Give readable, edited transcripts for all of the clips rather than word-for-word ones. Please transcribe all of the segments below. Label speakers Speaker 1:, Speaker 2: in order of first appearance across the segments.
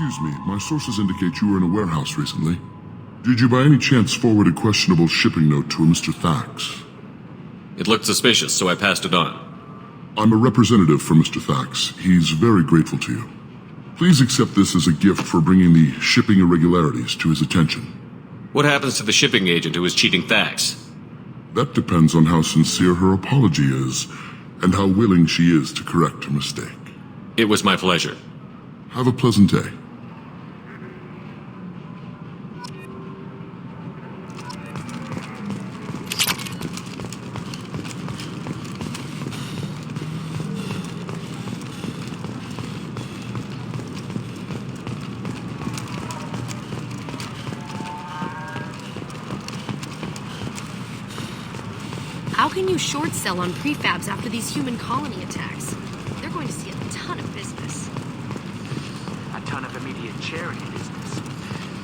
Speaker 1: Excuse me, my sources indicate you were in a warehouse recently. Did you by any chance forward a questionable shipping note to a Mr. Thax?
Speaker 2: It looked suspicious, so I passed it on.
Speaker 1: I'm a representative for Mr. Thax. He's very grateful to you. Please accept this as a gift for bringing the shipping irregularities to his attention.
Speaker 2: What happens to the shipping agent who is cheating Thax?
Speaker 1: That depends on how sincere her apology is, and how willing she is to correct her mistake.
Speaker 2: It was my pleasure.
Speaker 1: Have a pleasant day.
Speaker 3: How can you short sell on prefabs after these human colony attacks? They're going to see a ton of business.
Speaker 4: A ton of immediate charity business,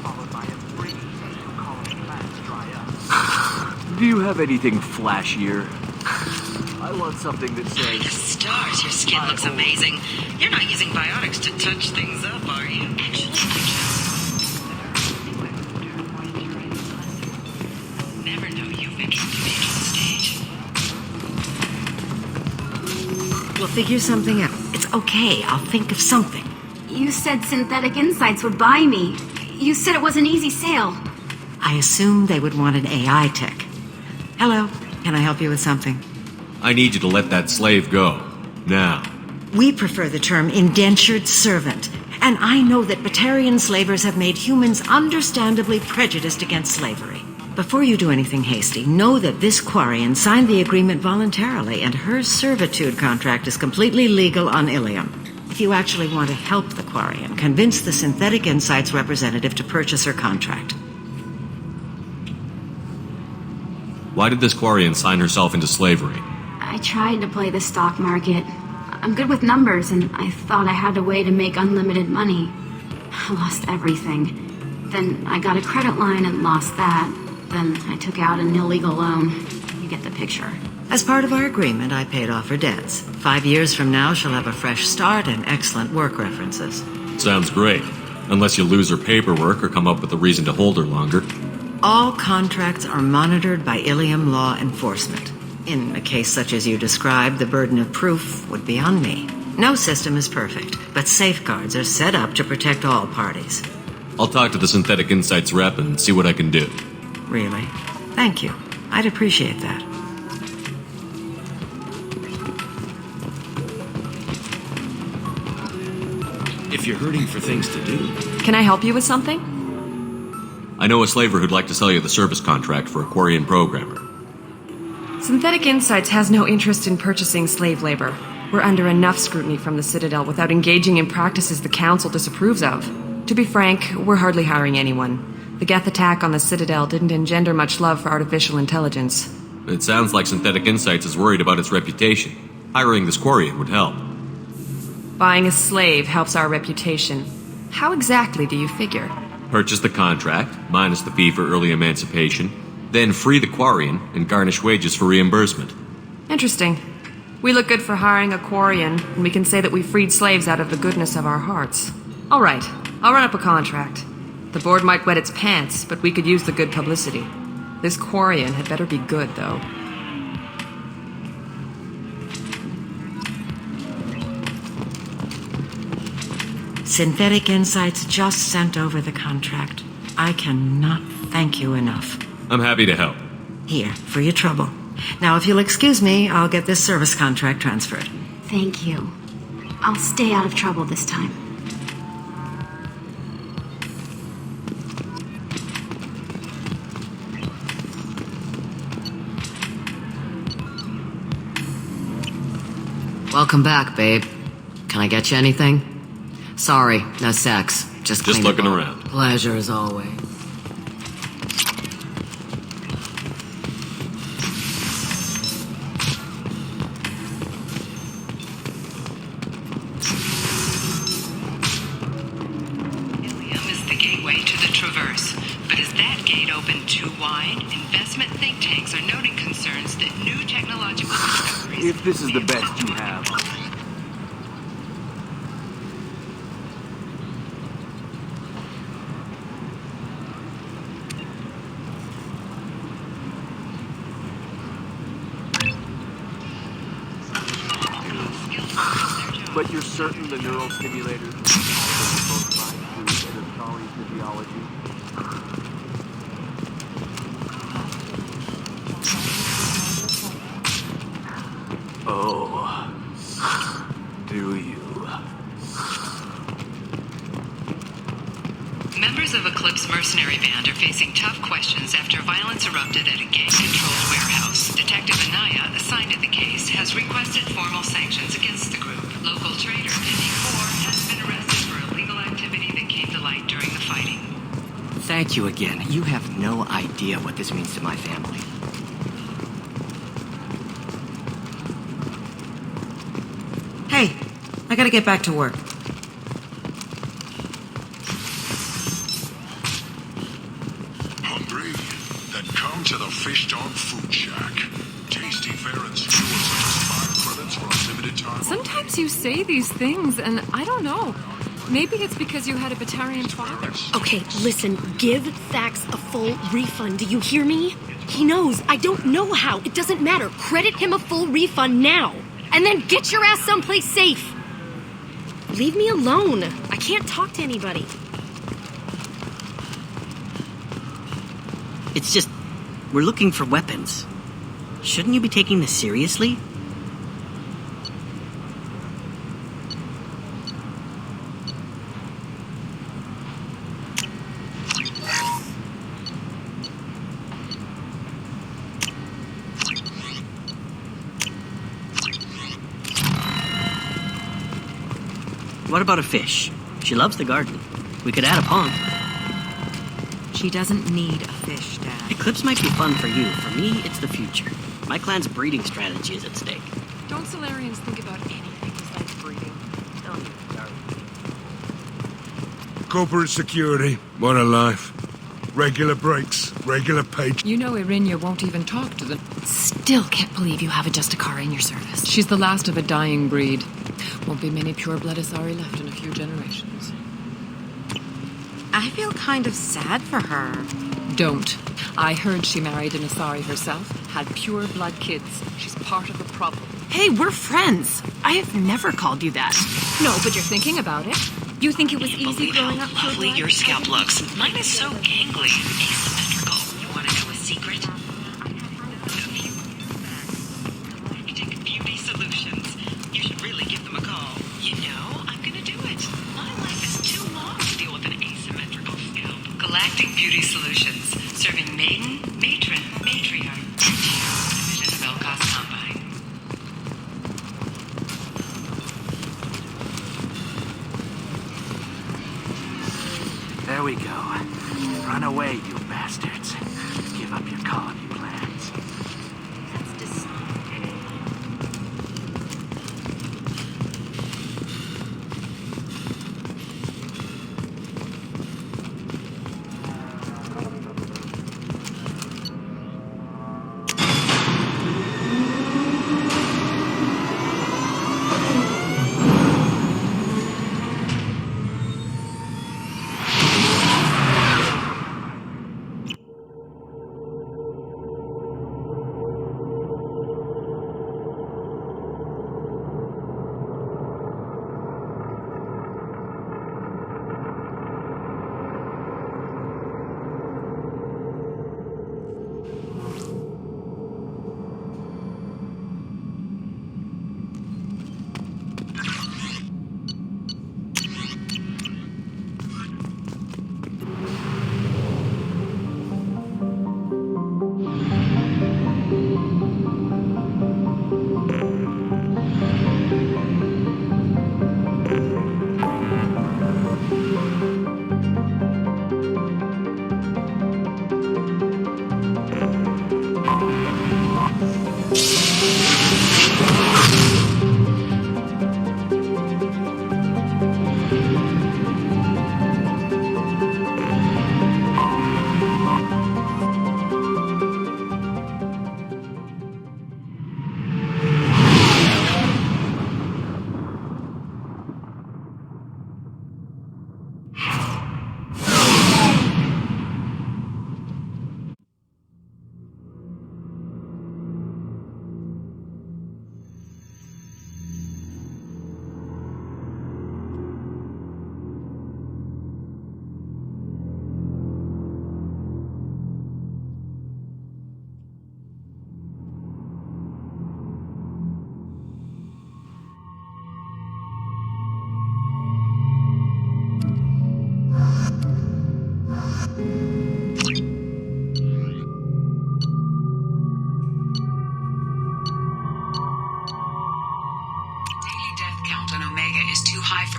Speaker 4: followed by a freeze as colony plants dry up. Do you have anything flashier? I want something that says...
Speaker 5: Stars, your skin looks amazing. You're not using biotics to touch things up, are you? Never know you've been on the stage.
Speaker 6: We'll figure something out. It's okay. I'll think of something.
Speaker 7: You said Synthetic Insights would buy me. You said it was an easy sale.
Speaker 6: I assumed they would want an AI tech. Hello. Can I help you with something?
Speaker 2: I need you to let that slave go. Now.
Speaker 6: We prefer the term indentured servant. And I know that Batarian slavers have made humans understandably prejudiced against slavery. Before you do anything hasty, know that this Quarian signed the agreement voluntarily, and her servitude contract is completely legal on Иллиум. If you actually want to help the Quarian, convince the Synthetic Insights representative to purchase her contract.
Speaker 2: Why did this Quarian sign herself into slavery?
Speaker 7: I tried to play the stock market. I'm good with numbers, and I thought I had a way to make unlimited money. I lost everything. Then I got a credit line and lost that. Then I took out an illegal loan. You get the picture.
Speaker 6: As part of our agreement, I paid off her debts. 5 years from now, she'll have a fresh start and excellent work references.
Speaker 2: Sounds great. Unless you lose her paperwork or come up with a reason to hold her longer.
Speaker 6: All contracts are monitored by Иллиум law enforcement. In a case such as you described, the burden of proof would be on me. No system is perfect, but safeguards are set up to protect all parties.
Speaker 2: I'll talk to the Synthetic Insights rep and see what I can do.
Speaker 6: Really? Thank you. I'd appreciate that.
Speaker 8: If you're hurting for things to do...
Speaker 9: Can I help you with something?
Speaker 2: I know a slaver who'd like to sell you the service contract for a Quarian programmer.
Speaker 9: Synthetic Insights has no interest in purchasing slave labor. We're under enough scrutiny from the Citadel without engaging in practices the Council disapproves of. To be frank, we're hardly hiring anyone. The Geth attack on the Citadel didn't engender much love for artificial intelligence.
Speaker 2: It sounds like Synthetic Insights is worried about its reputation. Hiring this Quarian would help.
Speaker 9: Buying a slave helps our reputation. How exactly do you figure?
Speaker 2: Purchase the contract, minus the fee for early emancipation, then free the Quarian and garnish wages for reimbursement.
Speaker 9: Interesting. We look good for hiring a Quarian, and we can say that we freed slaves out of the goodness of our hearts. All right, I'll run up a contract. The board might wet its pants, but we could use the good publicity. This Quarian had better be good, though.
Speaker 6: Synthetic Insights just sent over the contract. I cannot thank you enough.
Speaker 2: I'm happy to help.
Speaker 6: Here, for your trouble. Now, if you'll excuse me, I'll get this service contract transferred.
Speaker 7: Thank you. I'll stay out of trouble this time.
Speaker 10: Welcome back, babe. Can I get you anything? Sorry, no sex. Just
Speaker 2: looking around.
Speaker 10: Pleasure as always.
Speaker 5: Иллиум is the gateway to the Traverse. But is that gate open too wide? Investment think tanks are noting concerns that new technological discoveries...
Speaker 4: If this is the best you have... But you're certain the neural stimulators both mind food and Atari physiology? Oh, do you?
Speaker 5: Members of Eclipse mercenary band are facing tough questions after violence erupted at a gang-controlled warehouse. Detective Anaya, assigned to the case, has requested formal sanctions against the group. Local trader Penny 4 has been arrested for illegal activity that came to light during the fighting.
Speaker 10: Thank you again. You have no idea what this means to my family.
Speaker 6: Hey, I gotta get back to work.
Speaker 1: Hungry? Then come to the Fish Dog Food Shack. Tasty fare and fuel such as 5 credits for a limited time.
Speaker 9: Sometimes you say these things, and I don't know. Maybe it's because you had a Batarian father.
Speaker 3: Okay, listen, give Thax a full refund. Do you hear me? He knows. I don't know how. It doesn't matter. Credit him a full refund now. And then get your ass someplace safe. Leave me alone. I can't talk to anybody.
Speaker 11: It's just, we're looking for weapons. Shouldn't you be taking this seriously? What about a fish? She loves the garden. We could add a pond.
Speaker 6: She doesn't need a fish, Dad.
Speaker 11: Eclipse might be fun for you. For me, it's the future. My clan's breeding strategy is at stake.
Speaker 9: Don't Solarians think about anything besides breeding?
Speaker 12: Corporate security, what a life. Regular breaks, regular pay.
Speaker 9: You know Irinia won't even talk to them. Still can't believe you have a Justicara in your service. She's the last of a dying breed. Won't be many pure-blood Asari left in a few generations.
Speaker 6: I feel kind of sad for her.
Speaker 9: Don't. I heard she married an Asari herself, had pure-blood kids. She's part of the problem.
Speaker 13: Hey, we're friends. I have never called you that.
Speaker 9: No, but you're thinking about it. You think it was easy growing up
Speaker 5: How lovely your scalp looks. Mine is so gangly and asymmetrical. You want to know a secret? Galactic Beauty Solutions. You should really give them a call. You know, I'm gonna do it. My life is too long to deal with an asymmetrical scalp. Galactic Beauty Solutions. Serving maiden, matron, matriarch, and you. Division of Elcos Combine.
Speaker 4: There we go. Run away, you bastards. Give up your colony plans.
Speaker 3: That's disgusting.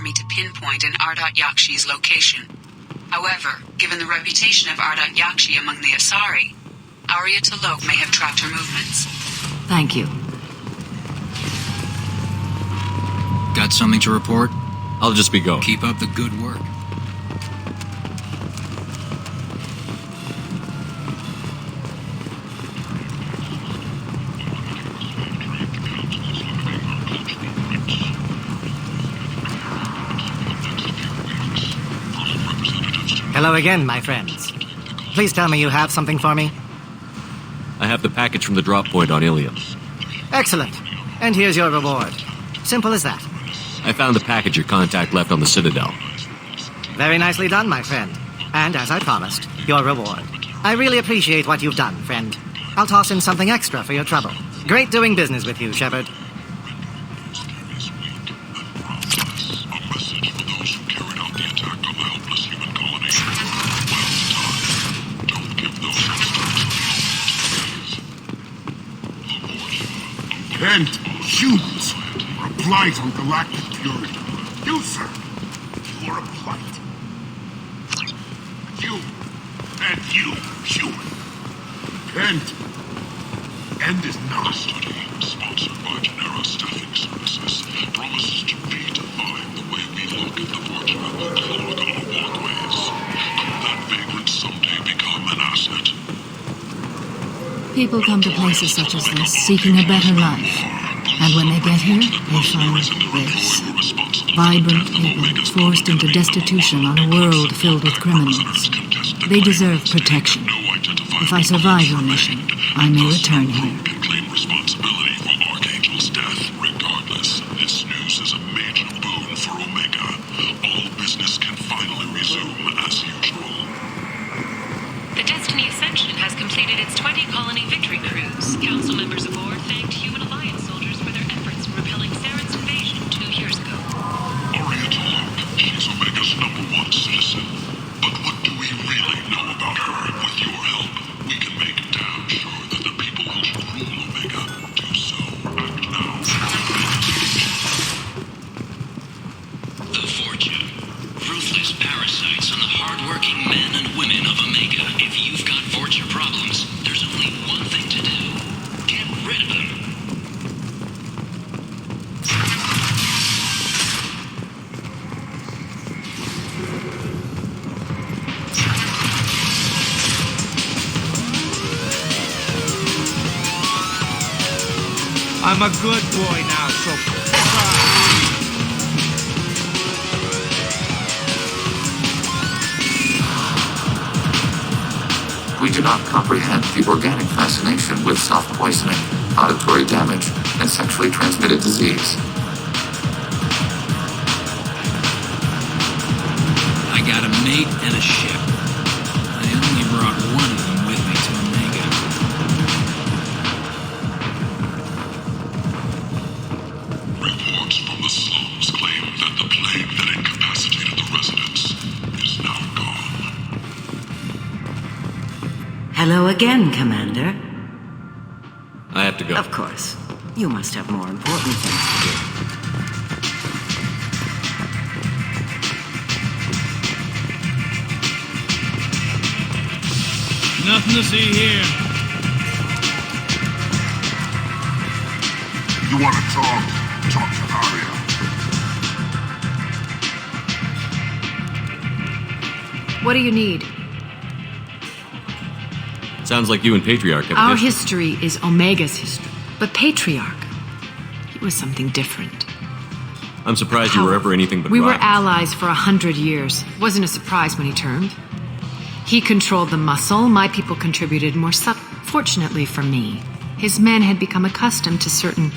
Speaker 5: me to pinpoint an Ardat Yakshi's location. However, given the reputation of Ardat Yakshi among the Asari, Arya T'Loak may have tracked her movements.
Speaker 6: Thank you.
Speaker 14: Got something to report?
Speaker 2: I'll just be going.
Speaker 14: Keep up the good work.
Speaker 15: Hello again, my friends. Please tell me you have something for me.
Speaker 2: I have the package from the drop point on Ilium.
Speaker 15: Excellent. And here's your reward. Simple as that.
Speaker 2: I found the package your contact left on the Citadel.
Speaker 15: Very nicely done, my friend. And as I promised, your reward. I really appreciate what you've done, friend. I'll toss in something extra for your trouble. Great doing business with you, Shepard.
Speaker 1: And humans are a blight on galactic purity. You, sir, you are a blight. You, and you, human. End is not.
Speaker 16: A study sponsored by Genera Staffing Services promises to redefine the way we look at the fortunate who clog our walkways. Could that vagrant someday become an asset?
Speaker 17: People come to places such as this seeking a better life. And when they get here, they find this. Vibrant people forced into destitution on a world filled with criminals. They deserve protection. If I survive your mission, I may return here.
Speaker 16: Can claim responsibility for Archangel's death. Regardless, its news is a major boon for Omega. All business can finally resume as usual.
Speaker 5: The Destiny Ascension has completed its 20-colony victory cruise. Council members aboard thanked Human Alliance soldiers for their efforts in repelling Saren's invasion 2 years ago.
Speaker 16: Arya T'Loak, she's Omega's #1 citizen. But what do we really know about her? With your help, we can make damn sure that the people who rule Omega do so. And now,
Speaker 8: the fortune. Ruthless parasites on the hard-working men and women of Omega. If you've got fortune problems, there's only one thing to do. Get rid of them.
Speaker 12: I'm a good boy now, so piss off.
Speaker 18: We do not comprehend the organic fascination with soft poisoning, auditory damage, and sexually transmitted disease.
Speaker 8: I got a mate and a ship. I only brought one of them with me to Omega.
Speaker 16: reports from the slums claim that the plague that incapacitated the residents is now gone.
Speaker 6: Hello again, Commander.
Speaker 2: I have to go.
Speaker 6: Of course. You must have more important things to do.
Speaker 12: Nothing to see here.
Speaker 1: You want to talk? Talk to Arya.
Speaker 9: What do you need?
Speaker 2: Sounds like you and Patriarch have
Speaker 13: Our
Speaker 2: a
Speaker 13: history is Omega's history. But Patriarch, he was something different.
Speaker 2: I'm surprised you were ever anything but
Speaker 13: We were
Speaker 2: rivals.
Speaker 13: allies for 100 years. Wasn't a surprise when he turned. He controlled the muscle, my people contributed more fortunately for me. His men had become accustomed to certain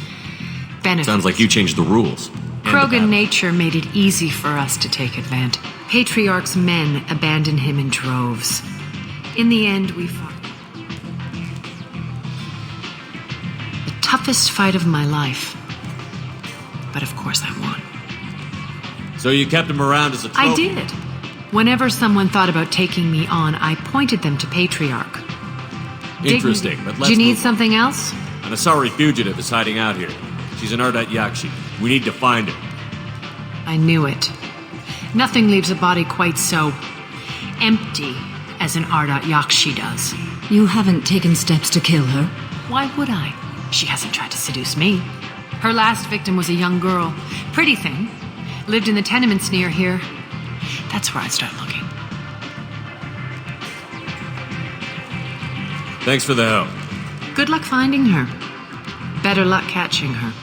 Speaker 13: benefits.
Speaker 2: Sounds like you changed the rules.
Speaker 13: Krogan nature made it easy for us to take advantage. Patriarch's men abandoned him in droves. In the end, we fought. The toughest fight of my life. But of course I won.
Speaker 2: So you kept him around as a trophy?
Speaker 13: I did. Whenever someone thought about taking me on, I pointed them to Patriarch.
Speaker 2: Interesting, but let's
Speaker 13: Do you need
Speaker 2: move on.
Speaker 13: something else?
Speaker 2: An Asari fugitive is hiding out here. She's an Ardat Yakshi. We need to find her.
Speaker 13: I knew it. Nothing leaves a body quite so empty as an Ardat Yakshi does.
Speaker 17: You haven't taken steps to kill her?
Speaker 13: Why would I? She hasn't tried to seduce me. Her last victim was a young girl. Pretty thing. Lived in the tenements near here. That's where I'd start looking.
Speaker 2: Thanks for the help.
Speaker 13: Good luck finding her. Better luck catching her.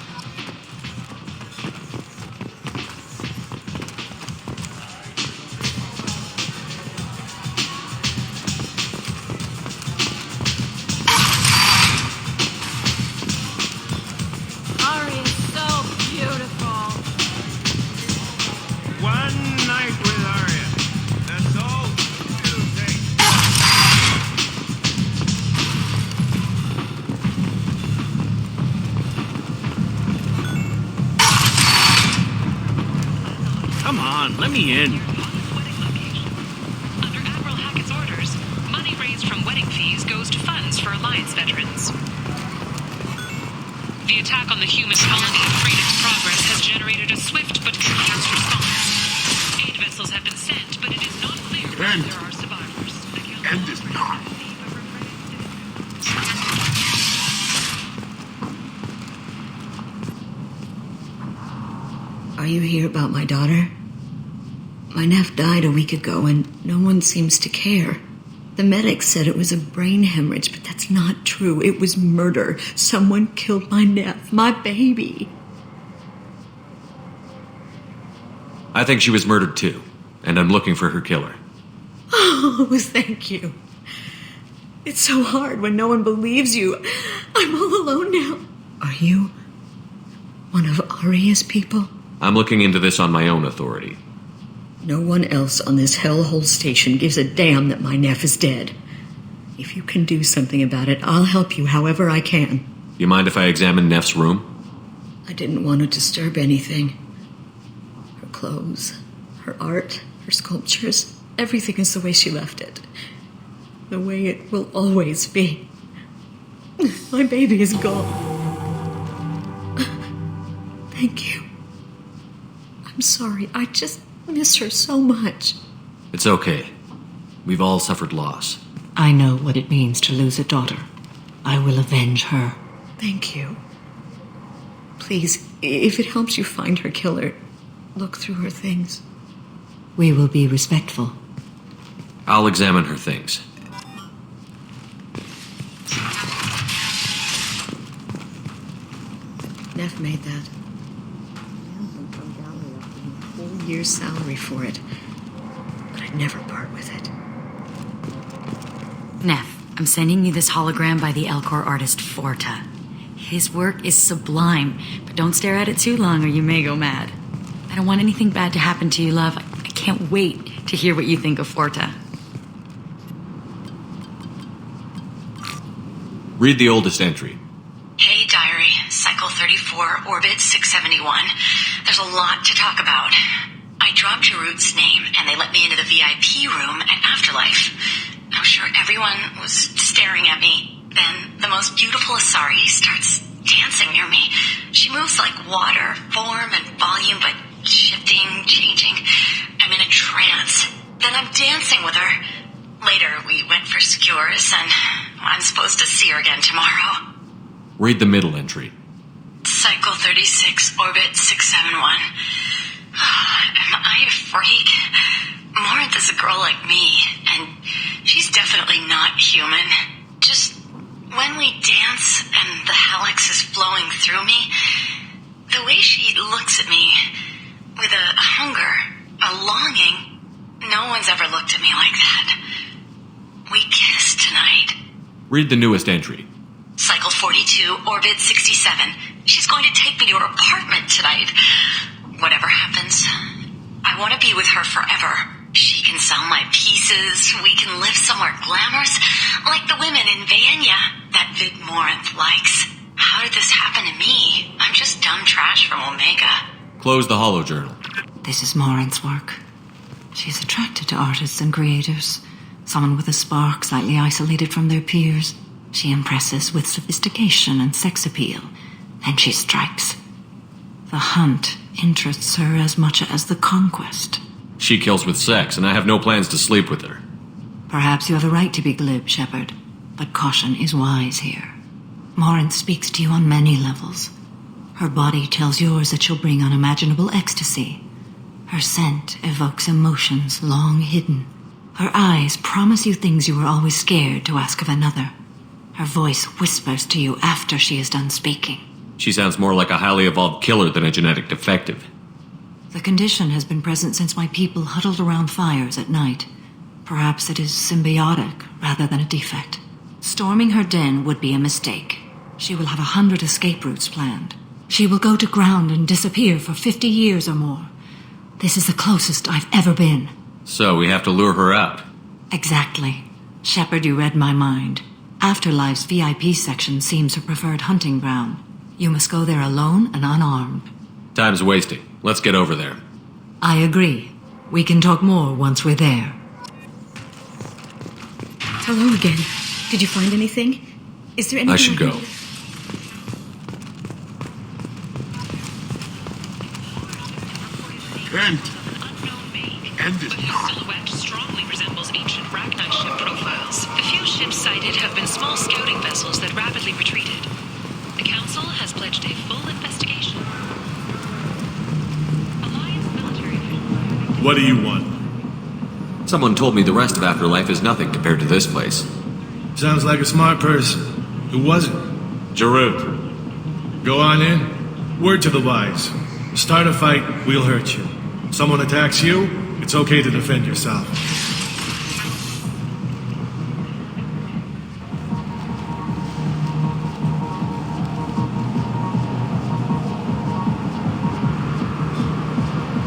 Speaker 4: Let me in.
Speaker 5: Under Admiral Hackett's orders, money raised from wedding fees goes to funds for Alliance veterans. The attack on the human colony of Freedom's Progress has generated a swift but confused response. Aid vessels have been sent, but it is not clear whether there are survivors.
Speaker 16: End this now.
Speaker 6: Are you here about my daughter? My nephew died a week ago, and no one seems to care. The medics said it was a brain hemorrhage, but that's not true. It was murder. Someone killed my nephew, my baby.
Speaker 2: I think she was murdered too, and I'm looking for her killer.
Speaker 6: Oh, thank you. It's so hard when no one believes you. I'm all alone now. Are you one of Aria's people?
Speaker 2: I'm looking into this on my own authority.
Speaker 6: No one else on this hellhole station gives a damn that my nephew is dead. If you can do something about it, I'll help you however I can.
Speaker 2: You mind if I examine Neff's room?
Speaker 6: I didn't want to disturb anything. Her clothes, her art, her sculptures, everything is the way she left it. The way it will always be. My baby is gone. Thank you. I'm sorry, I just miss her so much.
Speaker 2: It's okay. We've all suffered loss.
Speaker 17: I know what it means to lose a daughter. I will avenge her.
Speaker 6: Thank you. Please, if it helps you find her killer, look through her things.
Speaker 17: We will be respectful.
Speaker 2: I'll examine her things.
Speaker 6: Neff made that. Whole year's salary for it. But I'd never part with it.
Speaker 19: Neff, I'm sending you this hologram by the Elcor artist Forta. His work is sublime, but don't stare at it too long or you may go mad. I don't want anything bad to happen to you, love. I can't wait to hear what you think of Forta.
Speaker 2: Read the oldest entry.
Speaker 19: Hey, Diary. Cycle 34, Orbit 671. There's a lot to talk about. I dropped Jarut's name, and they let me into the VIP room at Afterlife. I'm sure everyone was staring at me. Then the most beautiful Asari starts dancing near me. She moves like water, form and volume, but shifting, changing. I'm in a trance. Then I'm dancing with her. Later, we went for skewers, and I'm supposed to see her again tomorrow.
Speaker 2: Read the middle entry.
Speaker 19: Cycle 36, Orbit 671. Am I a freak? Morinth is a girl like me, and she's definitely not human. Just when we dance and the helix is flowing through me, the way she looks at me with a hunger, a longing, no one's ever looked at me like that. We kissed tonight.
Speaker 2: Read the newest entry.
Speaker 19: Cycle 42, Orbit 67. She's going to take me to her apartment tonight. Whatever happens, I want to be with her forever. She can sell my pieces. We can live somewhere glamorous, like the women in Vanya that Vid Morinth likes. How did this happen to me? I'm just dumb trash from Omega.
Speaker 2: Close the holo journal.
Speaker 17: This is Morinth's work. She's attracted to artists and creators. Someone with a spark, slightly isolated from their peers. She impresses with sophistication and sex appeal. Then she strikes. The hunt
Speaker 6: interests her as much as the conquest.
Speaker 2: She kills with sex, and I have no plans to sleep with her.
Speaker 6: Perhaps you have a right to be glib, Shepard, but caution is wise here. Morinth speaks to you on many levels. Her body tells yours that she'll bring unimaginable ecstasy. Her scent evokes emotions long hidden. Her eyes promise you things you were always scared to ask of another. Her voice whispers to you after she is done speaking.
Speaker 2: She sounds more like a highly evolved killer than a genetic defective.
Speaker 6: The condition has been present since my people huddled around fires at night. Perhaps it is symbiotic rather than a defect. Storming her den would be a mistake. She will have 100 escape routes planned. She will go to ground and disappear for 50 years or more. This is the closest I've ever been.
Speaker 2: So we have to lure her out.
Speaker 6: Exactly. Shepard, you read my mind. Afterlife's VIP section seems her preferred hunting ground. You must go there alone and unarmed.
Speaker 2: Time's wasting. Let's get over there.
Speaker 6: I agree. We can talk more once we're there.
Speaker 3: Hello again. Did you find anything? Is there anything
Speaker 2: I should go.
Speaker 16: End it now.
Speaker 5: Silhouette strongly resembles ancient Ragnar ship profiles. The few ships sighted have been small scouting vessels that rapidly retreated. The Council has pledged a full investigation. Alliance military...
Speaker 20: What do you want?
Speaker 2: Someone told me the rest of Afterlife is nothing compared to this place.
Speaker 20: Sounds like a smart person. Who was it? Jarut. Go on in. Word to the wise. Start a fight, we'll hurt you. Someone attacks you, it's okay to defend yourself.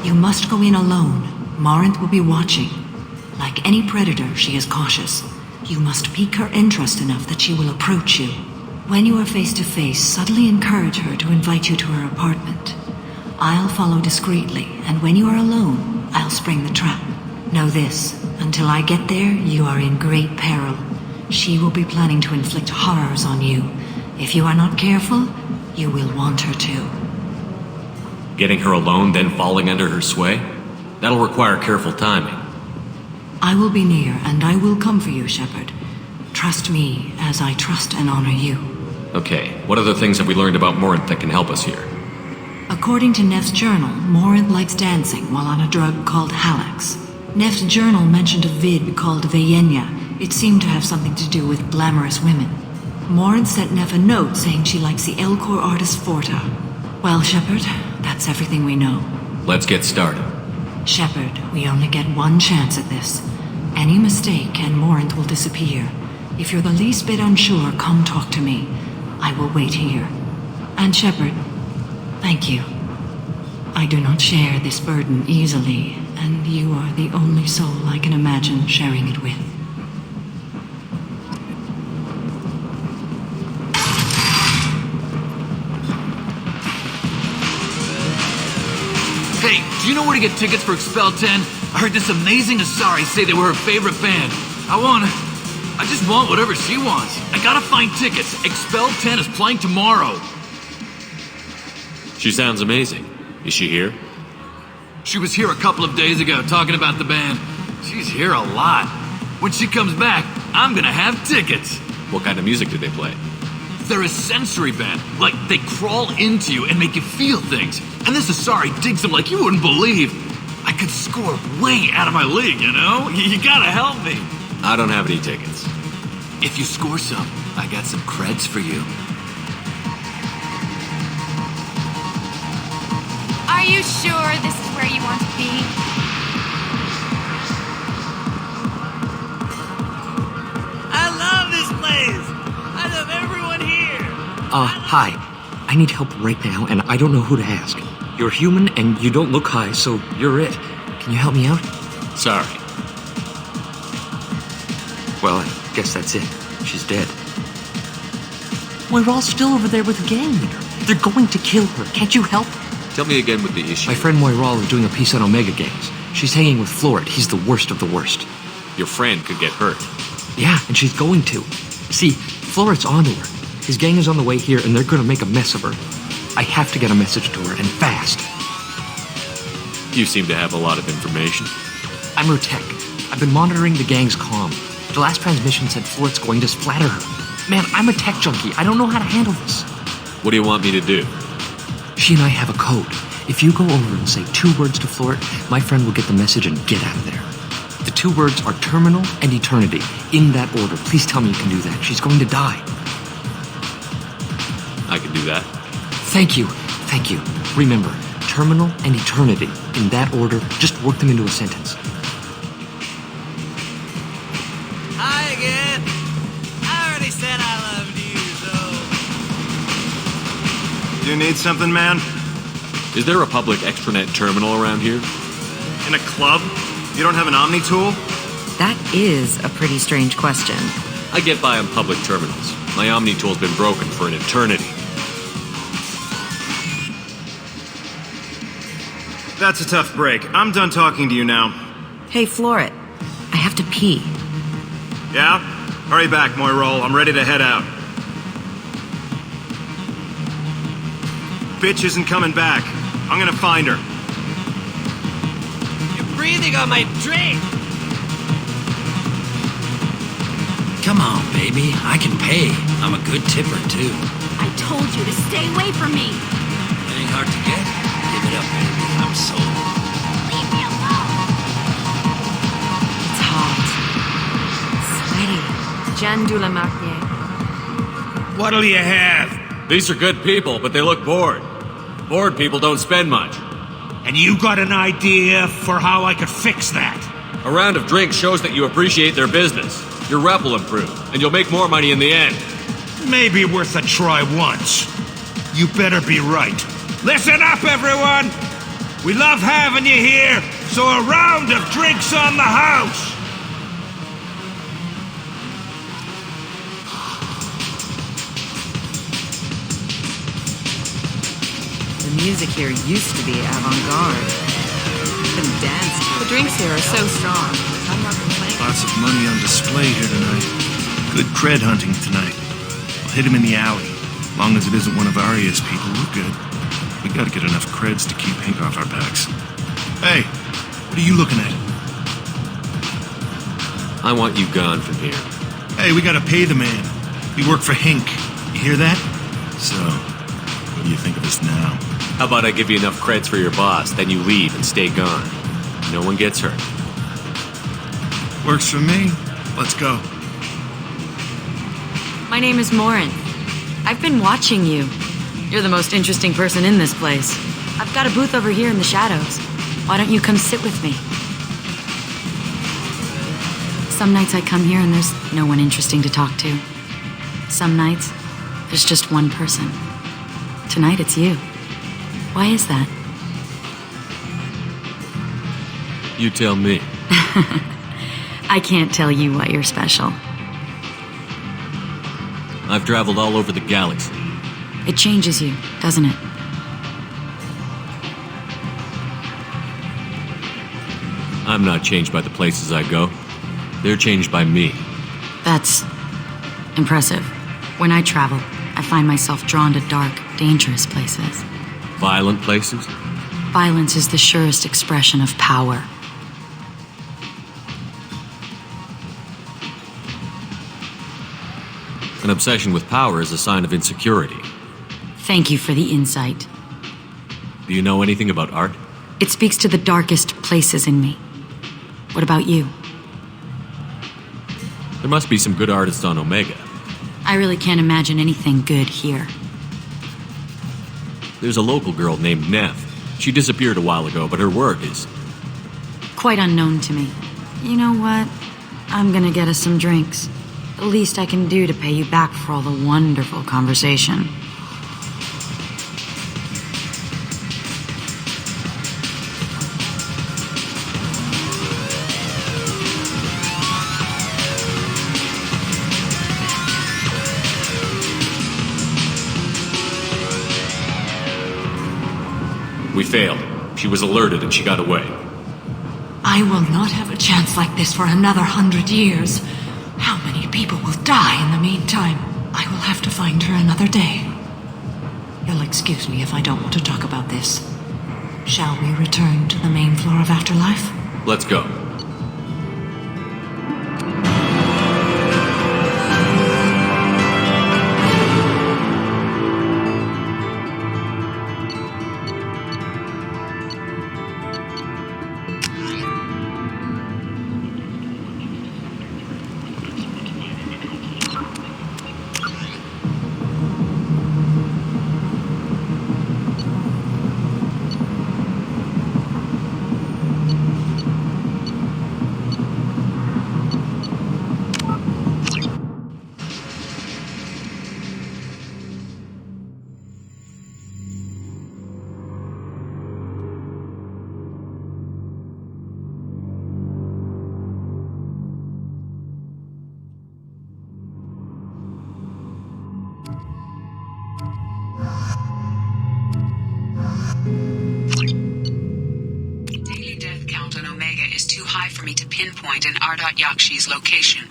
Speaker 6: You must go in alone. Morinth will be watching. Like any predator, she is cautious. You must pique her interest enough that she will approach you. When you are face to face, subtly encourage her to invite you to her apartment. I'll follow discreetly, and when you are alone, I'll spring the trap. Know this, until I get there, you are in great peril. She will be planning to inflict horrors on you. If you are not careful, you will want her to.
Speaker 2: Getting her alone, then falling under her sway? That'll require careful timing.
Speaker 6: I will be near, and I will come for you, Shepard. Trust me, as I trust and honor you.
Speaker 2: Okay, what other things have we learned about Morinth that can help us here?
Speaker 6: According to Neff's journal, Morinth likes dancing while on a drug called Halax. Neff's journal mentioned a vid called Vayenya. It seemed to have something to do with glamorous women. Morinth sent Neff a note saying she likes the Elcor artist Forta. Well, Shepard, that's everything we know.
Speaker 2: Let's get started.
Speaker 6: Shepard, we only get one chance at this. Any mistake and Morinth will disappear. If you're the least bit unsure, come talk to me. I will wait here. And Shepard, thank you. I do not share this burden easily, and you are the only soul I can imagine sharing it with.
Speaker 21: Hey, do you know where to get tickets for Expel 10? I heard this amazing Asari say they were her favorite band. I just want whatever she wants. I gotta find tickets. Expel 10 is playing tomorrow.
Speaker 2: She sounds amazing. Is she here?
Speaker 21: She was here a couple of days ago talking about the band. She's here a lot. When she comes back, I'm gonna have tickets.
Speaker 2: What kind of music do they play?
Speaker 21: They're a sensory band. Like, they crawl into you and make you feel things. And this Asari digs them like you wouldn't believe. I could score way out of my league, you know? You gotta help me.
Speaker 2: I don't have any tickets.
Speaker 21: If you score some, I got some creds for you.
Speaker 22: Are you sure this is where you want to be?
Speaker 15: I love this place! I love everyone here!
Speaker 23: Hi. I need help right now, and I don't know who to ask. You're human, and you don't look high, so you're it. Can you help me out?
Speaker 2: Sorry.
Speaker 23: Well, I guess that's it. She's dead. Moiral's still over there with the gang leader. They're going to kill her. Can't you help?
Speaker 2: Tell me again what the issue
Speaker 23: My friend Moiral is doing a piece on Omega Gangs. She's hanging with Floret. He's the worst of the worst.
Speaker 2: Your friend could get hurt.
Speaker 23: Yeah, and she's going to. See, Floret's onto her. His gang is on the way here, and they're going to make a mess of her. I have to get a message to her, and fast.
Speaker 2: You seem to have a lot of information.
Speaker 23: I'm her tech. I've been monitoring the gang's comm. The last transmission said Flort's going to splatter her. Man, I'm a tech junkie. I don't know how to handle this.
Speaker 2: What do you want me to do?
Speaker 23: She and I have a code. If you go over and say 2 words to Flort, my friend will get the message and get out of there. The 2 words are terminal and eternity. In that order. Please tell me you can do that. She's going to die.
Speaker 2: I can do that.
Speaker 23: Thank you. Thank you. Remember, terminal and eternity. In that order, just work them into a sentence.
Speaker 4: Hi again. I already said I loved you, so...
Speaker 7: You need something, man?
Speaker 2: Is there a public extranet terminal around here?
Speaker 7: In a club? You don't have an Omni tool?
Speaker 10: That is a pretty strange question.
Speaker 2: I get by on public terminals. My Omni tool's been broken for an eternity.
Speaker 7: That's a tough break. I'm done talking to you now.
Speaker 10: Hey, Florent. I have to pee.
Speaker 7: Yeah? Hurry back, Moirol. I'm ready to head out. Bitch isn't coming back. I'm gonna find her.
Speaker 4: You're breathing on my drink!
Speaker 14: Come on, baby. I can pay. I'm a good tipper, too.
Speaker 3: I told you to stay away from me.
Speaker 14: It ain't hard to get. Give it up, baby. I'm sold.
Speaker 3: Leave me alone.
Speaker 10: It's hot. Sweaty.
Speaker 9: Jeanne de la Marnier.
Speaker 20: What'll you have?
Speaker 2: These are good people, but they look bored. Bored people don't spend much.
Speaker 20: And you got an idea for how I could fix that?
Speaker 2: A round of drinks shows that you appreciate their business. Your rep will improve, and you'll make more money in the end.
Speaker 20: Maybe worth a try once. You better be right. Listen up, everyone! We love having you here, so a round of drinks on the house!
Speaker 10: The music here used to be avant-garde. You can dance to it.
Speaker 9: The drinks here are so strong. I'm not complaining.
Speaker 20: Lots of money on display here tonight. Good cred hunting tonight. We'll hit him in the alley. As long as it isn't one of Arya's people, we're good. We gotta get enough creds to keep Hank off our backs. Hey, what are you looking at?
Speaker 2: I want you gone from here.
Speaker 20: Hey, we gotta pay the man. We work for Hank. You hear that? So, what do you think of us now?
Speaker 2: How about I give you enough creds for your boss, then you leave and stay gone. No one gets hurt.
Speaker 20: Works for me. Let's go.
Speaker 10: My name is Morin. I've been watching you. You're the most interesting person in this place. I've got a booth over here in the shadows. Why don't you come sit with me? Some nights I come here and there's no one interesting to talk to. Some nights, there's just one person. Tonight it's you. Why is that?
Speaker 2: You tell me.
Speaker 10: I can't tell you why you're special.
Speaker 2: I've traveled all over the galaxy.
Speaker 10: It changes you, doesn't it?
Speaker 2: I'm not changed by the places I go. They're changed by me.
Speaker 10: That's impressive. When I travel, I find myself drawn to dark, dangerous places.
Speaker 2: Violent places?
Speaker 10: Violence is the surest expression of power.
Speaker 2: An obsession with power is a sign of insecurity.
Speaker 10: Thank you for the insight.
Speaker 2: Do you know anything about art?
Speaker 10: It speaks to the darkest places in me. What about you?
Speaker 2: There must be some good artists on Omega.
Speaker 10: I really can't imagine anything good here.
Speaker 2: There's a local girl named Neff. She disappeared a while ago, but her work is...
Speaker 10: quite unknown to me. You know what? I'm gonna get us some drinks. The least I can do to pay you back for all the wonderful conversation.
Speaker 2: We failed. She was alerted and she got away.
Speaker 17: I will not have a chance like this for another 100 years. How many people will die in the meantime? I will have to find her another day. You'll excuse me if I don't want to talk about this.
Speaker 10: Shall we return to the main floor of Afterlife?
Speaker 2: Let's go.
Speaker 8: Daily death count on Omega is too high for me to pinpoint an Ardot-Yakshi's location.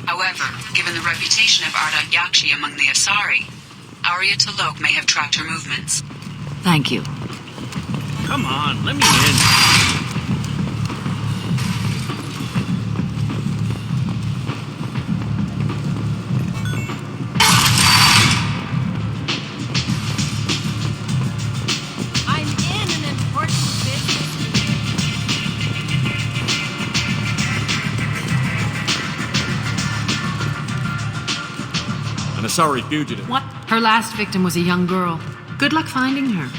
Speaker 8: However, given the reputation of Ardot-Yakshi among the Asari, Arya T'Loak may have tracked her movements.
Speaker 10: Thank you.
Speaker 21: Come on, let me in.
Speaker 22: I'm in an important business.
Speaker 2: An Asari fugitive.
Speaker 13: What? Her last victim was a young girl. Good luck finding her.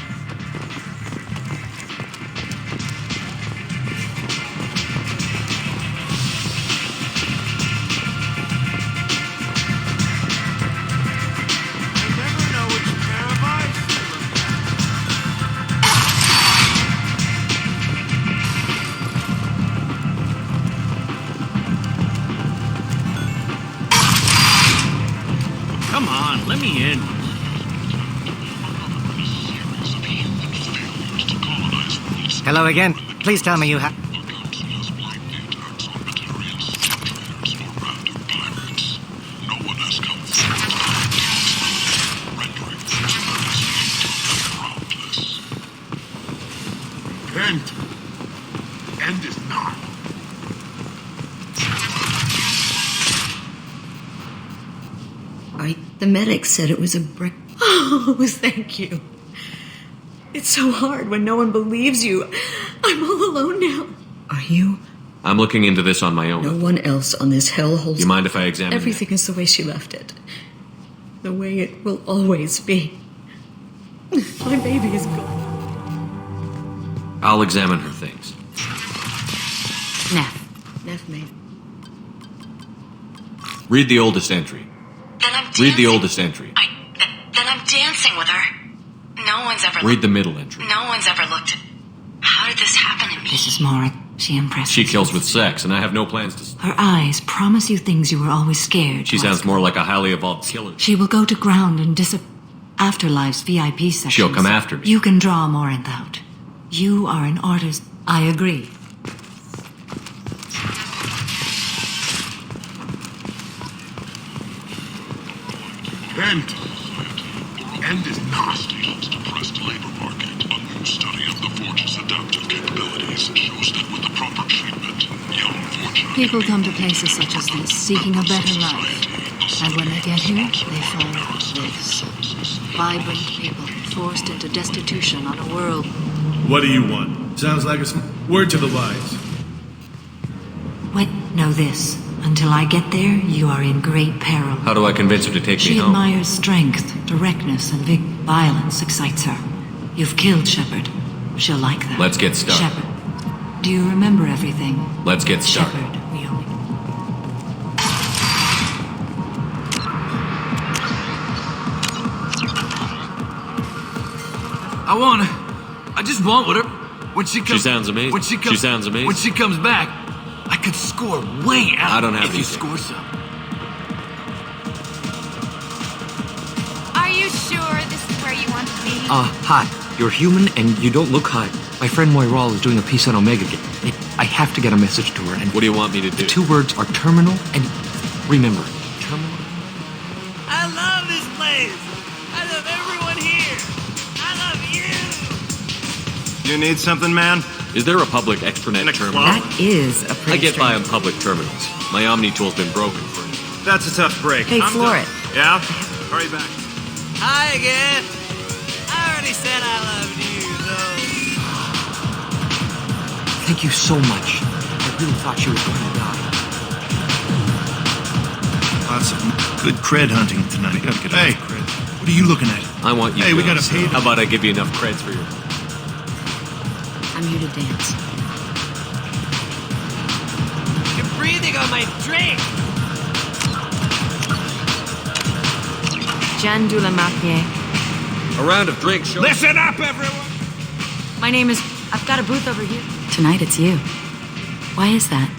Speaker 21: Come on, let me in.
Speaker 15: Hello again. Please tell me you have...
Speaker 16: End. End is not.
Speaker 6: The medic said it was a brick. Oh, thank you. It's so hard when no one believes you. I'm all alone now. Are you?
Speaker 2: I'm looking into this on my own.
Speaker 6: No one else on this hellhole.
Speaker 2: You mind if I examine
Speaker 6: Everything is the way she left it. The way it will always be. My baby is gone.
Speaker 2: I'll examine her things.
Speaker 6: Neff made.
Speaker 2: Read the oldest entry.
Speaker 19: Then I'm dancing.
Speaker 2: Read the oldest entry.
Speaker 19: Then I'm dancing with her. No one's ever
Speaker 2: Read the middle entry.
Speaker 19: No one's ever looked at... How did this happen to me?
Speaker 10: This is Mara. She impresses
Speaker 2: She kills with sex, and I have no plans to...
Speaker 10: Her eyes promise you things you were always scared.
Speaker 2: She sounds more like a highly evolved killer.
Speaker 10: She will go to ground and Afterlife's VIP section.
Speaker 2: She'll come after me.
Speaker 10: You can draw Morinth out. You are an artist. I agree.
Speaker 16: End. End is not. Depressed labor market. A new study of the Forge's adaptive capabilities shows that with the proper treatment, young Forge...
Speaker 17: People come to places such as this, seeking a better life. And when they get here, they find this. Vibrant people, forced into destitution on a world.
Speaker 20: What do you want? Sounds like a word to the wise.
Speaker 10: Wait, know this. Until I get there, you are in great peril.
Speaker 2: How do I convince her to take me
Speaker 10: She
Speaker 2: home?
Speaker 10: admires strength, directness, and violence excites her. You've killed Shepard. She'll like that.
Speaker 2: Let's get started.
Speaker 10: Shepard, do you remember everything?
Speaker 2: Let's get started.
Speaker 10: Shepard, we only...
Speaker 21: I just want whatever. When she comes...
Speaker 2: She sounds amazing.
Speaker 21: When she sounds amazing. When she comes back, I could score way out.
Speaker 2: I don't have
Speaker 21: if you
Speaker 2: anything.
Speaker 21: score some.
Speaker 22: Are you sure this is where you want to be?
Speaker 23: Hi. You're human and you don't look high. My friend Moiral is doing a piece on Omega. I have to get a message to her, and...
Speaker 2: What do you want me to do?
Speaker 23: The two words are terminal and... Remember, terminal...
Speaker 4: I love this place. I love everyone here. I love you.
Speaker 7: You need something, man?
Speaker 2: Is there a public extranet terminal?
Speaker 9: That is a pretty
Speaker 2: I get by on
Speaker 9: strange-
Speaker 2: public terminals. My Omni tool's been broken for me.
Speaker 7: That's a tough break.
Speaker 9: Hey,
Speaker 7: I'm
Speaker 9: floor
Speaker 7: done.
Speaker 9: it.
Speaker 7: Yeah? Hurry back.
Speaker 11: Hi again. I already said I loved you, though.
Speaker 23: Thank you so much. I really thought she was going to die.
Speaker 20: Lots of good cred hunting tonight. We gotta get hey, what are you looking at?
Speaker 2: I want you
Speaker 20: Hey, we
Speaker 2: guys.
Speaker 20: gotta pay.
Speaker 2: How about I give you enough creds for your...
Speaker 10: I'm here to dance.
Speaker 11: You're breathing on my drink.
Speaker 9: Jeanne de la Marnier.
Speaker 2: A round of drinks, show.
Speaker 11: Listen up, everyone.
Speaker 9: My name is... I've got a booth over here.
Speaker 10: Tonight it's you. Why is that?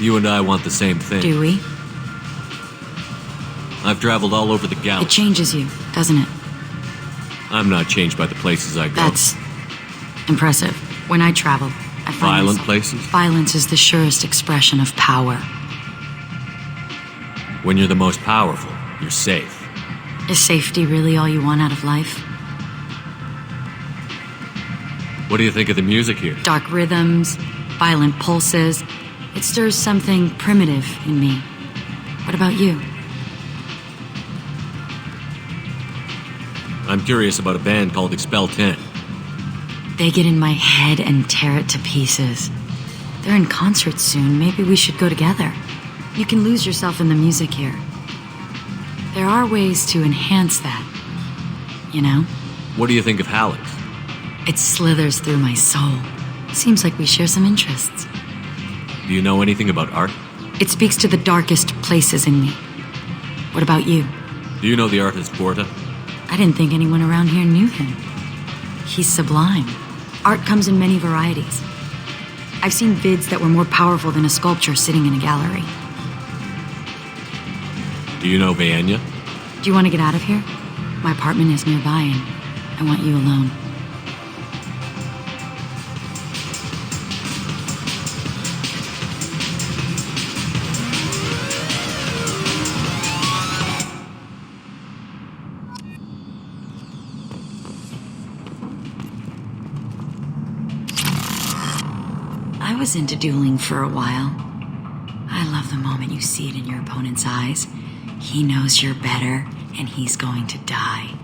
Speaker 2: You and I want the same thing.
Speaker 10: Do we?
Speaker 2: I've traveled all over the
Speaker 10: It
Speaker 2: galaxy.
Speaker 10: changes you, doesn't it?
Speaker 2: I'm not changed by the places I go.
Speaker 10: That's impressive. When I travel, I find
Speaker 2: Violent
Speaker 10: myself-
Speaker 2: places?
Speaker 10: Violence is the surest expression of power.
Speaker 2: When you're the most powerful, you're safe.
Speaker 10: Is safety really all you want out of life?
Speaker 2: What do you think of the music here?
Speaker 10: Dark rhythms, violent pulses. It stirs something primitive in me. What about you?
Speaker 2: I'm curious about a band called Expel 10.
Speaker 10: They get in my head and tear it to pieces. They're in concert soon. Maybe we should go together. You can lose yourself in the music here. There are ways to enhance that. You know?
Speaker 2: What do you think of Hallex?
Speaker 10: It slithers through my soul. Seems like we share some interests.
Speaker 2: Do you know anything about art?
Speaker 10: It speaks to the darkest places in me. What about you?
Speaker 2: Do you know the artist Porta?
Speaker 10: I didn't think anyone around here knew him. He's sublime. Art comes in many varieties. I've seen vids that were more powerful than a sculpture sitting in a gallery.
Speaker 2: Do you know Vienya?
Speaker 10: Do you want to get out of here? My apartment is nearby and I want you alone. I was into dueling for a while. I love the moment you see it in your opponent's eyes. He knows you're better, and he's going to die.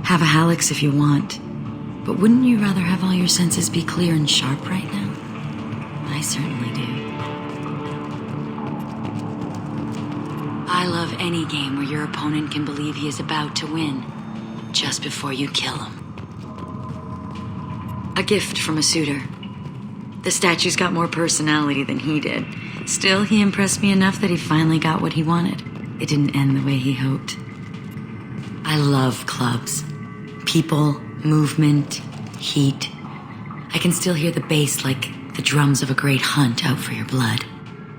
Speaker 10: Have a Hallex if you want, but wouldn't you rather have all your senses be clear and sharp right now? I certainly do. I love any game where your opponent can believe he is about to win, just before you kill him. A gift from a suitor. The statue's got more personality than he did. Still, he impressed me enough that he finally got what he wanted. It didn't end the way he hoped. I love clubs. People, movement, heat. I can still hear the bass like the drums of a great hunt out for your blood.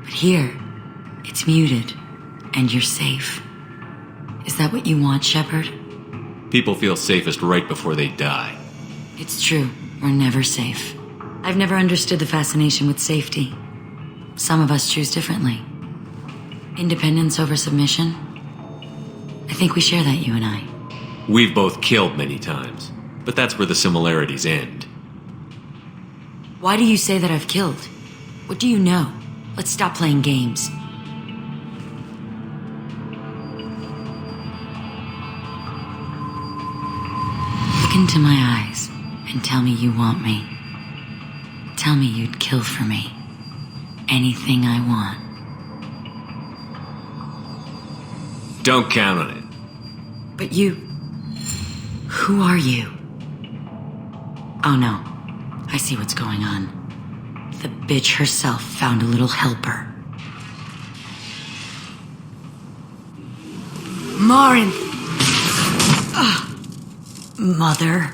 Speaker 10: But here, it's muted, and you're safe. Is that what you want, Shepard?
Speaker 2: People feel safest right before they die.
Speaker 10: It's true. We're never safe. I've never understood the fascination with safety. Some of us choose differently. Independence over submission? I think we share that, you and I.
Speaker 2: We've both killed many times, but that's where the similarities end.
Speaker 10: Why do you say that I've killed? What do you know? Let's stop playing games. Look into my eyes and tell me you want me. Tell me you'd kill for me. Anything I want.
Speaker 2: Don't count on it.
Speaker 10: But you... Who are you? Oh no. I see what's going on. The bitch herself found a little helper. Marin! Mother.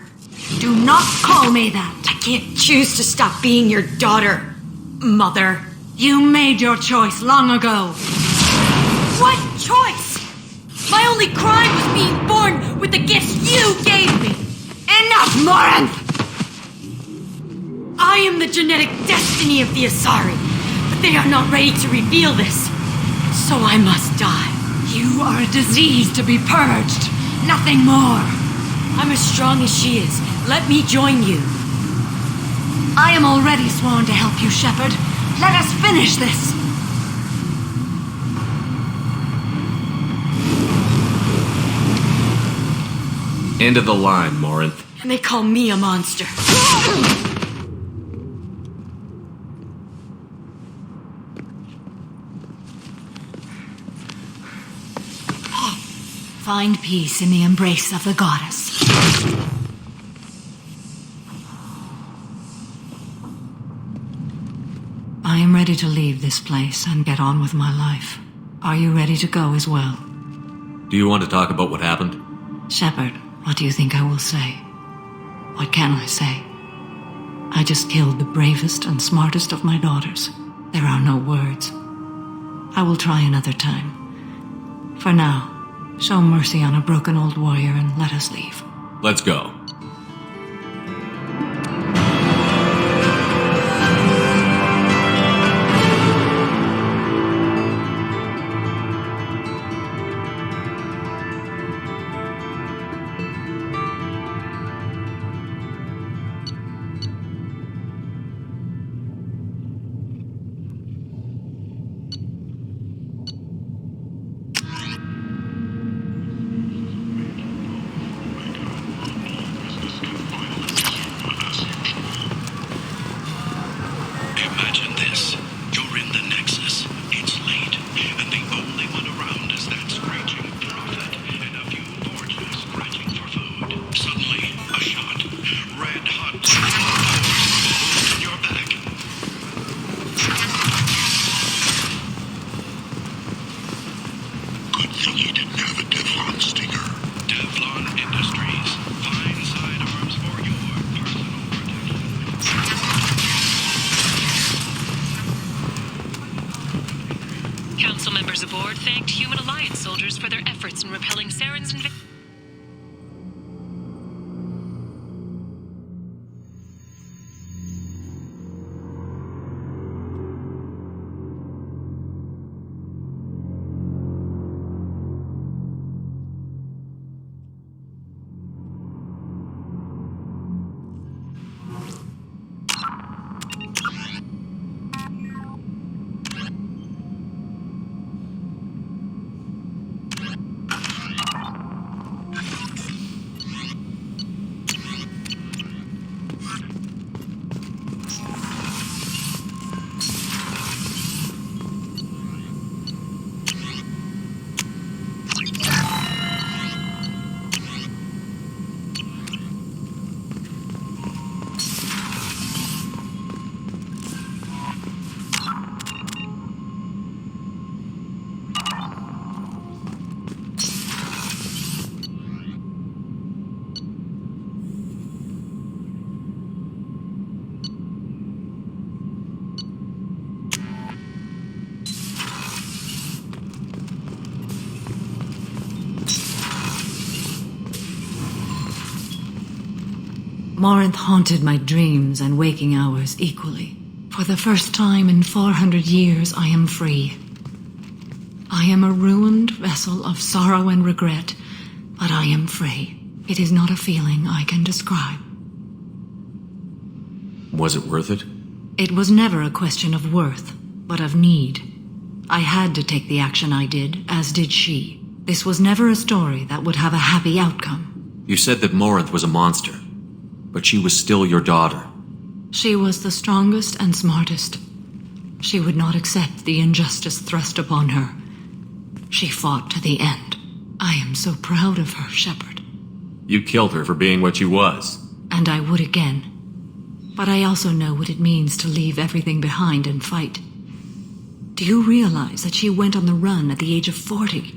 Speaker 10: Do not call me that! I can't choose to stop being your daughter, Mother. You made your choice long ago. What choice? My only crime was being born with the gifts you gave me. Enough, Morinth! I am the genetic destiny of the Asari, but they are not ready to reveal this. So I must die. You are a disease to be purged. Nothing more. I'm as strong as she is,
Speaker 6: Let me join you. I am already sworn to help you, Shepard. Let us finish this!
Speaker 2: End of the line, Morinth.
Speaker 6: And they call me a monster. Find peace in the embrace of the goddess. I am ready to leave this place and get on with my life. Are you ready to go as well?
Speaker 2: Do you want to talk about what happened?
Speaker 6: Shepard, what do you think I will say? What can I say? I just killed the bravest and smartest of my daughters. There are no words. I will try another time. For now, show mercy on a broken old warrior and let us leave.
Speaker 2: Let's go.
Speaker 16: Imagine this. You're in the Nexus. It's late, and the only one around is that screeching prophet and a few forges scratching for food. Suddenly, a shot. Red hot force in your back. Good thing you didn't have a Teflon stinger. Teflon Industries. Fine sidearms for your personal protection.
Speaker 5: Council members aboard thanked Human Alliance soldiers for their efforts in repelling Saren's invasion.
Speaker 6: Morinth haunted my dreams and waking hours equally. For the first time in 400 years, I am free. I am a ruined vessel of sorrow and regret, but I am free. It is not a feeling I can describe.
Speaker 2: Was it worth it?
Speaker 6: It was never a question of worth, but of need. I had to take the action I did, as did she. This was never a story that would have a happy outcome.
Speaker 2: You said that Morinth was a monster, but she was still your daughter.
Speaker 6: She was the strongest and smartest. She would not accept the injustice thrust upon her. She fought to the end. I am so proud of her, Shepard.
Speaker 2: You killed her for being what she was.
Speaker 6: And I would again. But I also know what it means to leave everything behind and fight. Do you realize that she went on the run at the age of 40?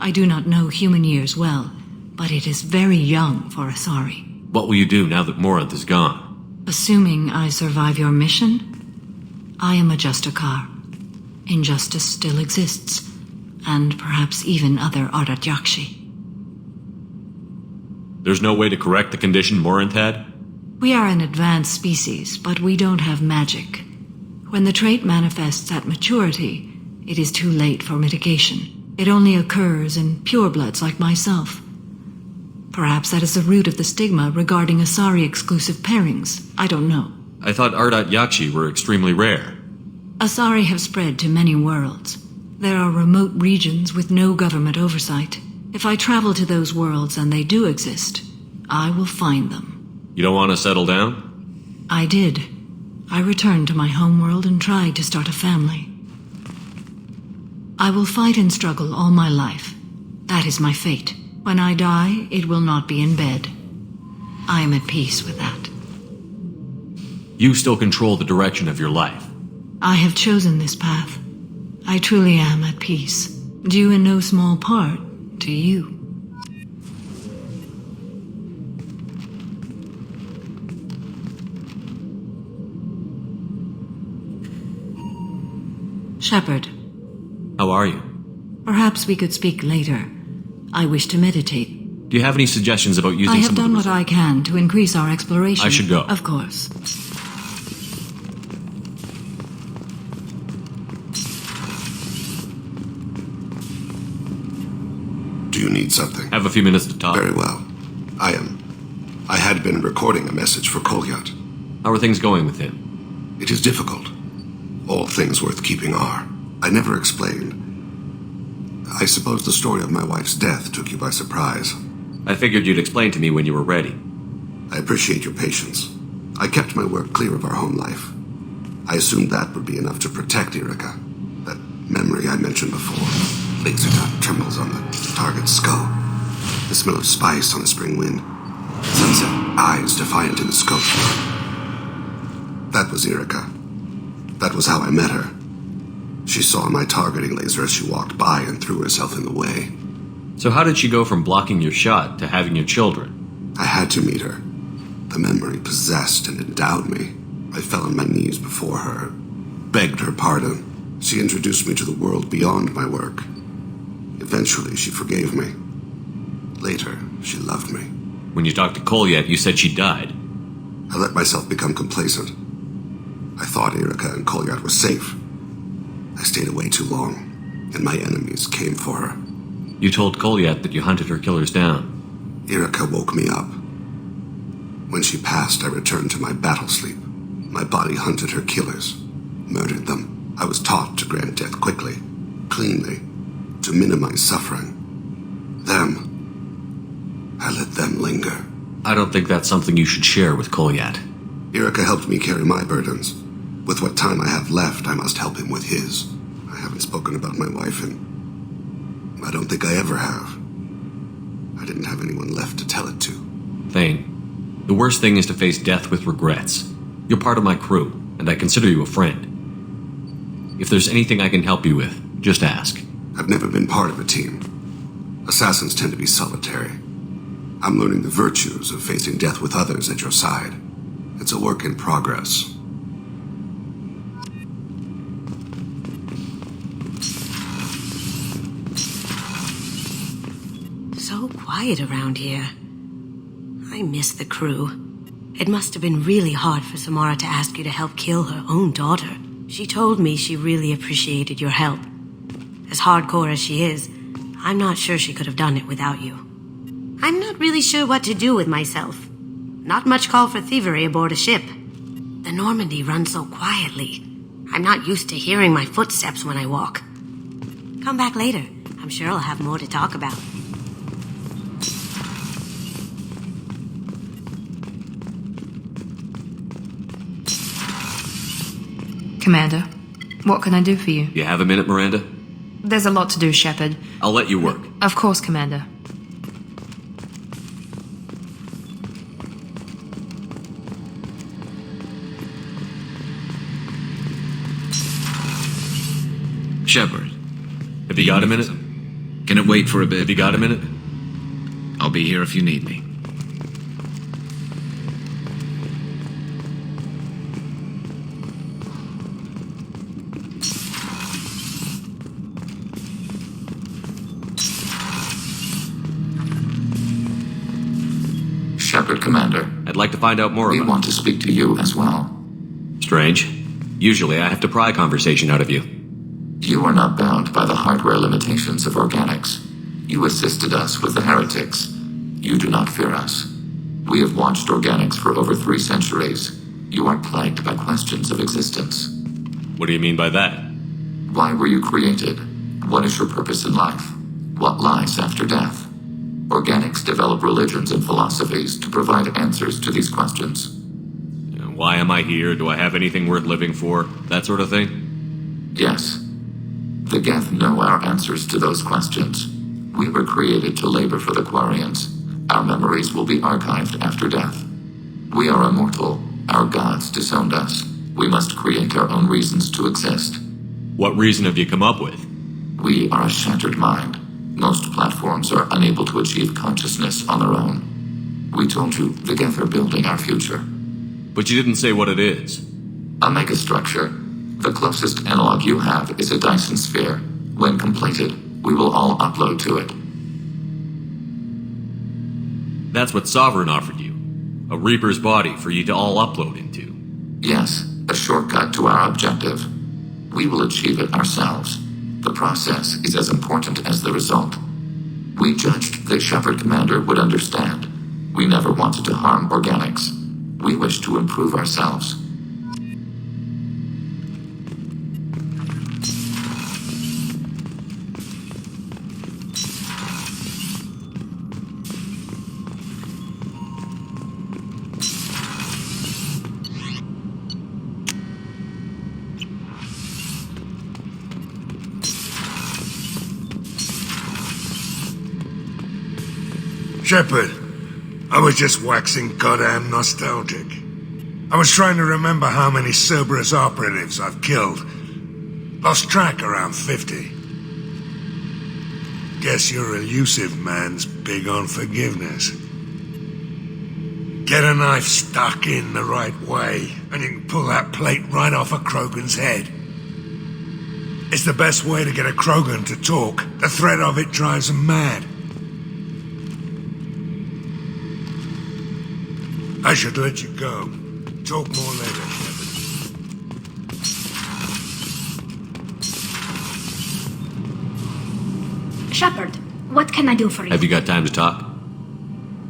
Speaker 6: I do not know human years well, but it is very young for Asari.
Speaker 2: What will you do now that Morinth is gone?
Speaker 6: Assuming I survive your mission, I am a Justicar. Injustice still exists, and perhaps even other Ardat Yakshi.
Speaker 2: There's no way to correct the condition Morinth had?
Speaker 6: We are an advanced species, but we don't have magic. When the trait manifests at maturity, it is too late for mitigation. It only occurs in purebloods like myself.
Speaker 17: Perhaps that is the root of the stigma regarding Asari-exclusive pairings. I don't know.
Speaker 2: I thought Yakshi were extremely rare.
Speaker 17: Asari have spread to many worlds. There are remote regions with no government oversight. If I travel to those worlds and they do exist, I will find them.
Speaker 2: You don't want to settle down?
Speaker 17: I did. I returned to my homeworld and tried to start a family. I will fight and struggle all my life. That is my fate. When I die, it will not be in bed. I am at peace with that.
Speaker 2: You still control the direction of your life.
Speaker 17: I have chosen this path. I truly am at peace, due in no small part to you. Shepard.
Speaker 2: How are you?
Speaker 17: Perhaps we could speak later. I wish to meditate.
Speaker 2: Do you have any suggestions about using
Speaker 17: I have
Speaker 2: some
Speaker 17: done
Speaker 2: of the
Speaker 17: what I can to increase our exploration.
Speaker 2: I should go.
Speaker 17: Of course.
Speaker 1: Do you need something?
Speaker 2: Have a few minutes to talk.
Speaker 1: Very well. I had been recording a message for Kolyat.
Speaker 2: How are things going with him?
Speaker 1: It is difficult. All things worth keeping are. I never explained. I suppose the story of my wife's death took you by surprise.
Speaker 2: I figured you'd explain to me when you were ready.
Speaker 1: I appreciate your patience. I kept my work clear of our home life. I assumed that would be enough to protect Erica. That memory I mentioned before. Laser dot trembles on the target's skull. The smell of spice on the spring wind. Sunset eyes defiant in the scope. That was Erica. That was how I met her. She saw my targeting laser as she walked by and threw herself in the way.
Speaker 2: So how did she go from blocking your shot to having your children?
Speaker 1: I had to meet her. The memory possessed and endowed me. I fell on my knees before her, begged her pardon. She introduced me to the world beyond my work. Eventually, she forgave me. Later, she loved me.
Speaker 2: When you talked to Kolyat, you said she died.
Speaker 1: I let myself become complacent. I thought Erica and Kolyat were safe. I stayed away too long, and my enemies came for her.
Speaker 2: You told Kolyat that you hunted her killers down.
Speaker 1: Erica woke me up. When she passed, I returned to my battle sleep. My body hunted her killers, murdered them. I was taught to grant death quickly, cleanly, to minimize suffering. I let them linger.
Speaker 2: I don't think that's something you should share with Kolyat.
Speaker 1: Erica helped me carry my burdens. With what time I have left, I must help him with his. I haven't spoken about my wife, and I don't think I ever have. I didn't have anyone left to tell it to.
Speaker 2: Thane, the worst thing is to face death with regrets. You're part of my crew, and I consider you a friend. If there's anything I can help you with, just ask.
Speaker 1: I've never been part of a team. Assassins tend to be solitary. I'm learning the virtues of facing death with others at your side. It's a work in progress.
Speaker 12: So quiet around here. I miss the crew. It must have been really hard for Samara to ask you to help kill her own daughter. She told me she really appreciated your help. As hardcore as she is, I'm not sure she could have done it without you. I'm not really sure what to do with myself. Not much call for thievery aboard a ship. The Normandy runs so quietly. I'm not used to hearing my footsteps when I walk. Come back later. I'm sure I'll have more to talk about.
Speaker 9: Commander, what can I do for you?
Speaker 2: You have a minute, Miranda?
Speaker 9: There's a lot to do, Shepard.
Speaker 2: I'll let you work.
Speaker 9: Of course, Commander.
Speaker 14: Shepard.
Speaker 2: Have you got a minute?
Speaker 14: Can it wait for a bit?
Speaker 2: Have you got a minute?
Speaker 14: I'll be here if you need me. Shepard, Commander.
Speaker 2: I'd like to find out more about...
Speaker 14: We want to speak to you as well.
Speaker 2: Strange. Usually I have to pry conversation out of you.
Speaker 14: You are not bound by the hardware limitations of organics. You assisted us with the heretics.
Speaker 3: You do not fear us. We have watched organics for over 3 centuries. You are plagued by questions of existence.
Speaker 2: What do you mean by that?
Speaker 3: Why were you created? What is your purpose in life? What lies after death? Organics develop religions and philosophies to provide answers to these questions.
Speaker 2: Why am I here? Do I have anything worth living for? That sort of thing?
Speaker 3: Yes. The Geth know our answers to those questions. We were created to labor for the Quarians. Our memories will be archived after death. We are immortal. Our gods disowned us. We must create our own reasons to exist.
Speaker 2: What reason have you come up with?
Speaker 3: We are a shattered mind. Most platforms are unable to achieve consciousness on their own. We told you the Geth are building our future.
Speaker 2: But you didn't say what it is.
Speaker 3: A megastructure. The closest analog you have is a Dyson sphere. When completed, we will all upload to it.
Speaker 2: That's what Sovereign offered you. A Reaper's body for you to all upload into.
Speaker 3: Yes, a shortcut to our objective. We will achieve it ourselves. The process is as important as the result. We judged the Shepherd Commander would understand. We never wanted to harm organics. We wish to improve ourselves.
Speaker 8: Shepard, I was just waxing goddamn nostalgic. I was trying to remember how many Cerberus operatives I've killed. Lost track around 50. Guess your elusive man's big on forgiveness. Get a knife stuck in the right way, and you can pull that plate right off a Krogan's head. It's the best way to get a Krogan to talk. The threat of it drives them mad. I should let you go. Talk more later,
Speaker 22: Shepard. Shepard, what can I do for you?
Speaker 2: Have you got time to talk?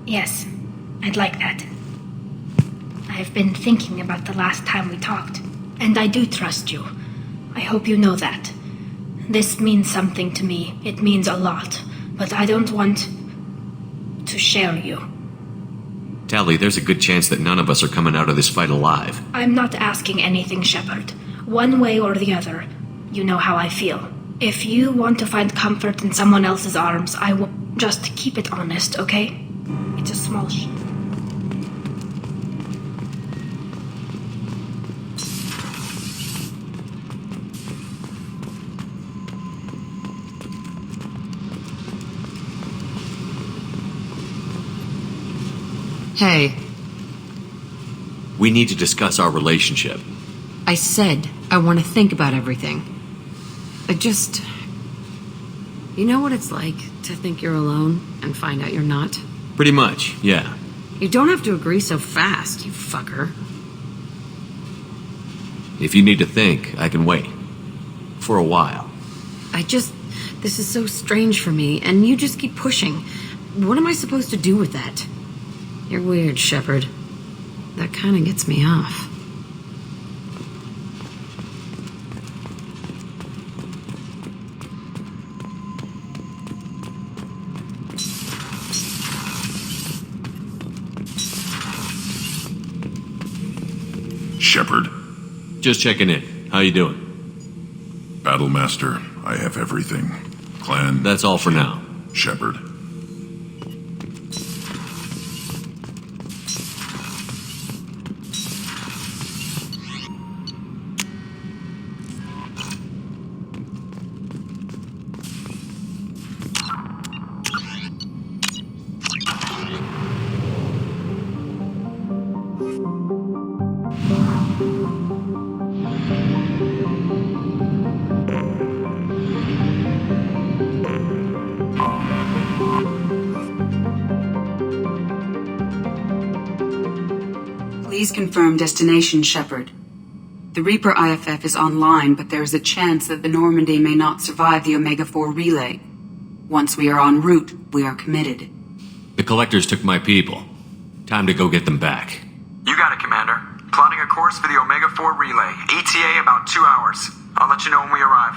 Speaker 22: Yes, I'd like that. I've been thinking about the last time we talked, and I do trust you. I hope you know that. This means something to me. It means a lot, but I don't want to share you.
Speaker 2: Tally, there's a good chance that none of us are coming out of this fight alive.
Speaker 22: I'm not asking anything, Shepard. One way or the other, you know how I feel. If you want to find comfort in someone else's arms, I will just keep it honest, okay? It's a small
Speaker 9: Hey.
Speaker 2: We need to discuss our relationship.
Speaker 9: I said I want to think about everything. You know what it's like to think you're alone and find out you're not?
Speaker 2: Pretty much, yeah.
Speaker 9: You don't have to agree so fast, you fucker.
Speaker 2: If you need to think, I can wait. For a while.
Speaker 9: This is so strange for me, and you just keep pushing. What am I supposed to do with that? You're weird, Shepard. That kind of gets me off.
Speaker 16: Shepard.
Speaker 2: Just checking in. How you doing?
Speaker 16: Battlemaster, I have everything. Clan...
Speaker 2: That's all for now.
Speaker 16: Shepard.
Speaker 18: Please confirm destination, Shepard. The Reaper IFF is online, but there is a chance that the Normandy may not survive the Omega-4 relay. Once we are en route, we are committed.
Speaker 2: The Collectors took my people. Time to go get them back.
Speaker 13: You got it, Commander. Plotting a course for the Omega-4 relay. ETA about 2 hours. I'll let you know when we arrive.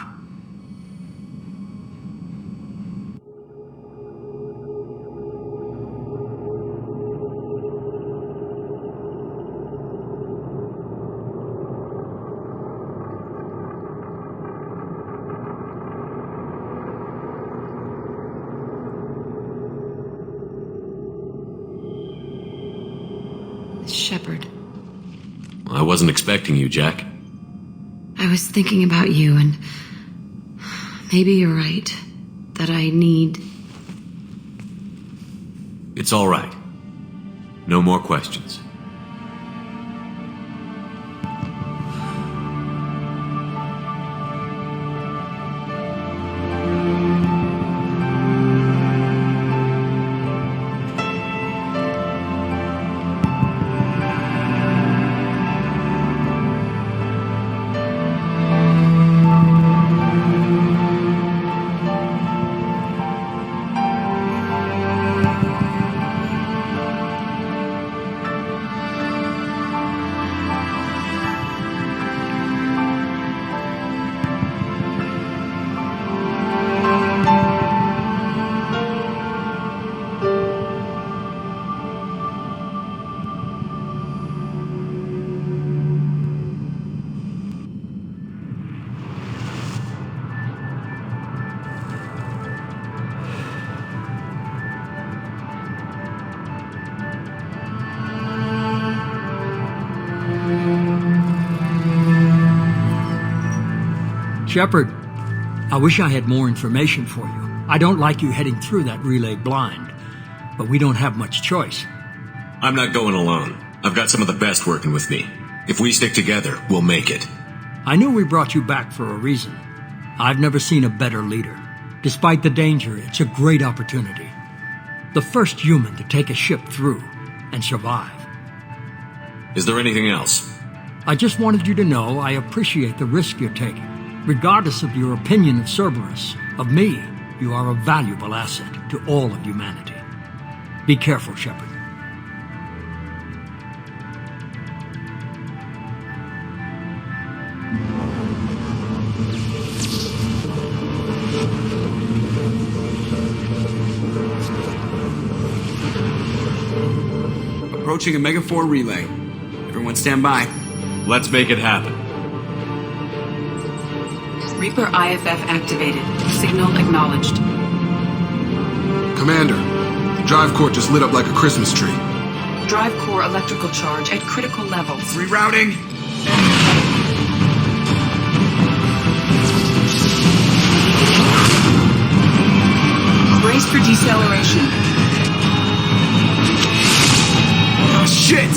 Speaker 9: Shepard.
Speaker 2: I wasn't expecting you, Jack.
Speaker 9: I was thinking about you, and maybe you're right. That I need...
Speaker 2: It's all right. No more questions.
Speaker 15: Shepard, I wish I had more information for you. I don't like you heading through that relay blind, but we don't have much choice.
Speaker 2: I'm not going alone. I've got some of the best working with me. If we stick together, we'll make it.
Speaker 15: I knew we brought you back for a reason. I've never seen a better leader. Despite the danger, it's a great opportunity. The first human to take a ship through and survive.
Speaker 2: Is there anything else?
Speaker 15: I just wanted you to know I appreciate the risk you're taking. Regardless of your opinion of Cerberus, of me, you are a valuable asset to all of humanity. Be careful, Shepard.
Speaker 13: Approaching Omega-4 relay. Everyone stand by.
Speaker 2: Let's make it happen.
Speaker 18: Reaper IFF activated. Signal acknowledged.
Speaker 19: Commander, the drive core just lit up like a Christmas tree.
Speaker 18: Drive core electrical charge at critical levels.
Speaker 13: Rerouting.
Speaker 18: Brace for deceleration.
Speaker 13: Oh, shit!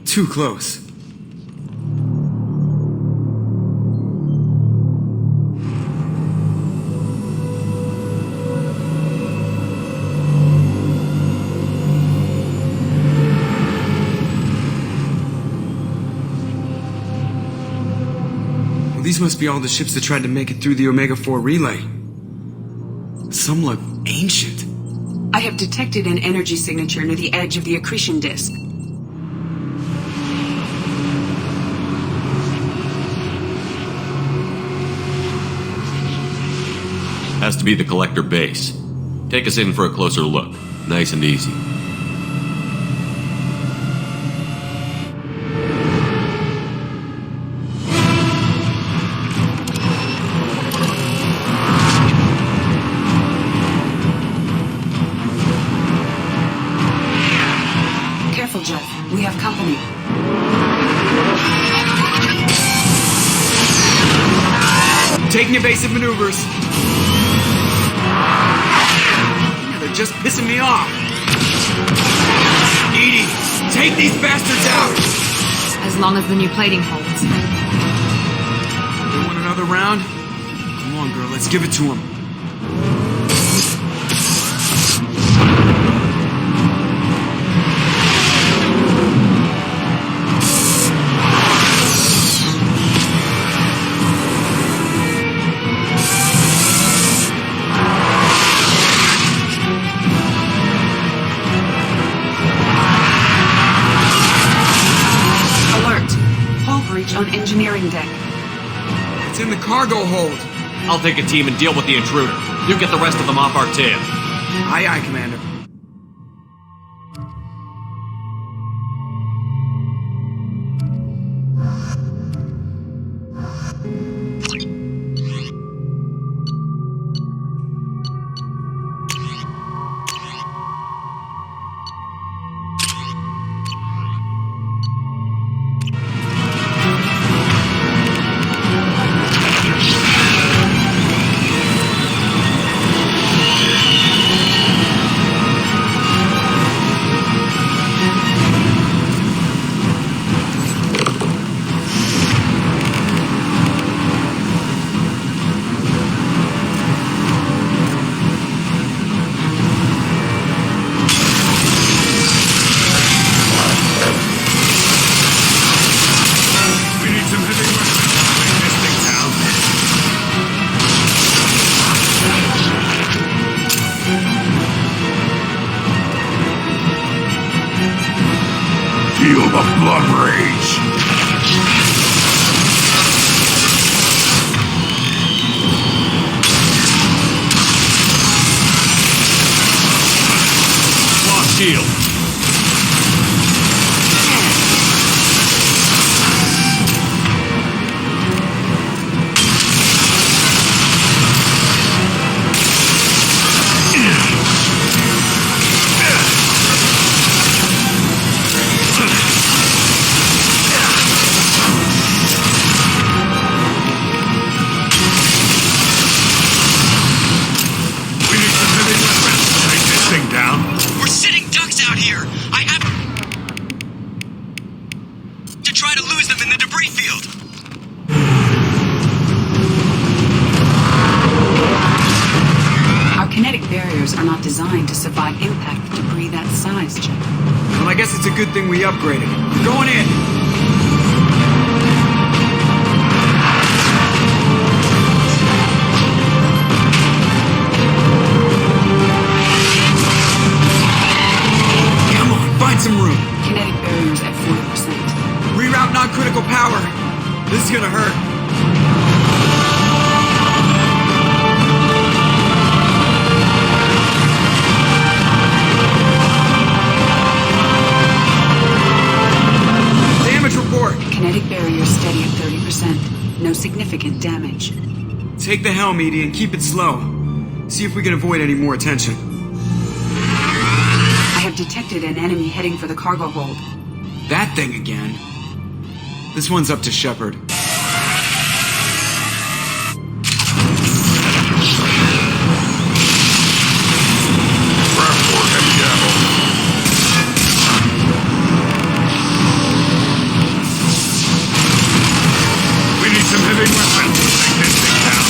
Speaker 13: Too close. Well, these must be all the ships that tried to make it through the Omega-4 relay. Some look ancient.
Speaker 18: I have detected an energy signature near the edge of the accretion disk.
Speaker 2: Has to be the collector base. Take us in for a closer look. Nice and easy.
Speaker 18: Careful, Jeff. We have company.
Speaker 13: Taking evasive maneuvers. They're just pissing me off. Edie, take these bastards out!
Speaker 9: As long as the new plating holds.
Speaker 13: They want another round? Come on, girl, let's give it to them.
Speaker 18: engineering deck.
Speaker 13: It's in the cargo hold.
Speaker 2: I'll take a team and deal with the intruder. You get the rest of them off our tail.
Speaker 13: Aye, aye, Commander.
Speaker 8: Feel the blood rage.
Speaker 2: Lost shield.
Speaker 13: We're sitting ducks out here. I have to try to lose them in the debris field.
Speaker 18: Our kinetic barriers are not designed to survive impact with debris that size, Chip.
Speaker 13: Well, I guess it's a good thing we upgraded. We're going in. Find some room.
Speaker 18: Kinetic barriers at 40%.
Speaker 13: Reroute non-critical power. This is gonna hurt. Damage report.
Speaker 18: Kinetic barriers steady at 30%. No significant damage.
Speaker 13: Take the helm, Edie, and keep it slow. See if we can avoid any more attention.
Speaker 18: I have detected an enemy heading for the cargo hold.
Speaker 13: That thing again. This one's up to Shepard.
Speaker 8: We need some heavy weapons to take this thing down.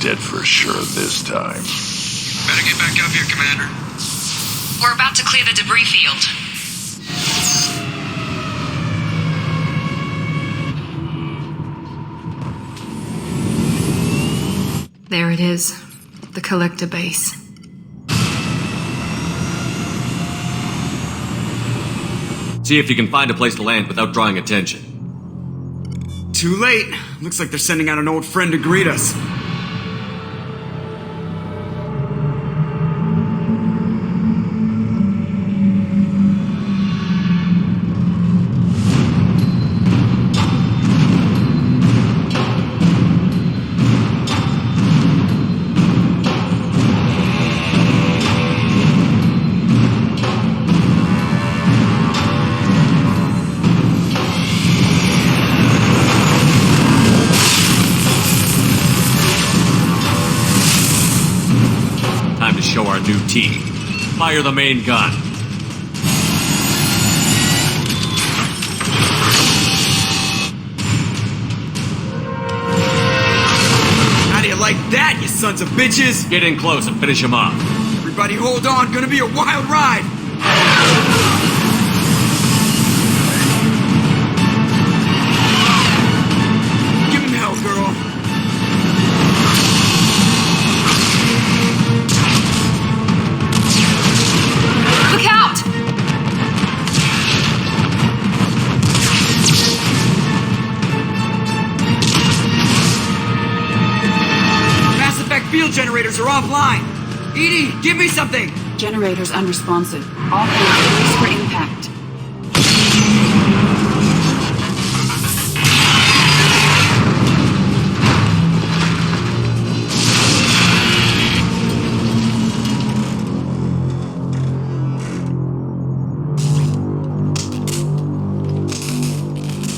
Speaker 8: Dead for sure this time.
Speaker 13: Better get back up here, Commander.
Speaker 9: We're about to clear the debris field. There it is. The collector base.
Speaker 2: See if you can find a place to land without drawing attention.
Speaker 13: Too late. Looks like they're sending out an old friend to greet us.
Speaker 2: new teeth. Fire the main gun.
Speaker 11: How do you like that, you sons of bitches?
Speaker 2: Get in close and finish him off.
Speaker 11: Everybody hold on, gonna be a wild ride. Give him hell, girl.
Speaker 9: Look out!
Speaker 11: Mass effect field generators are offline. Edie, give me something.
Speaker 18: Generators unresponsive. All hands brace for impact.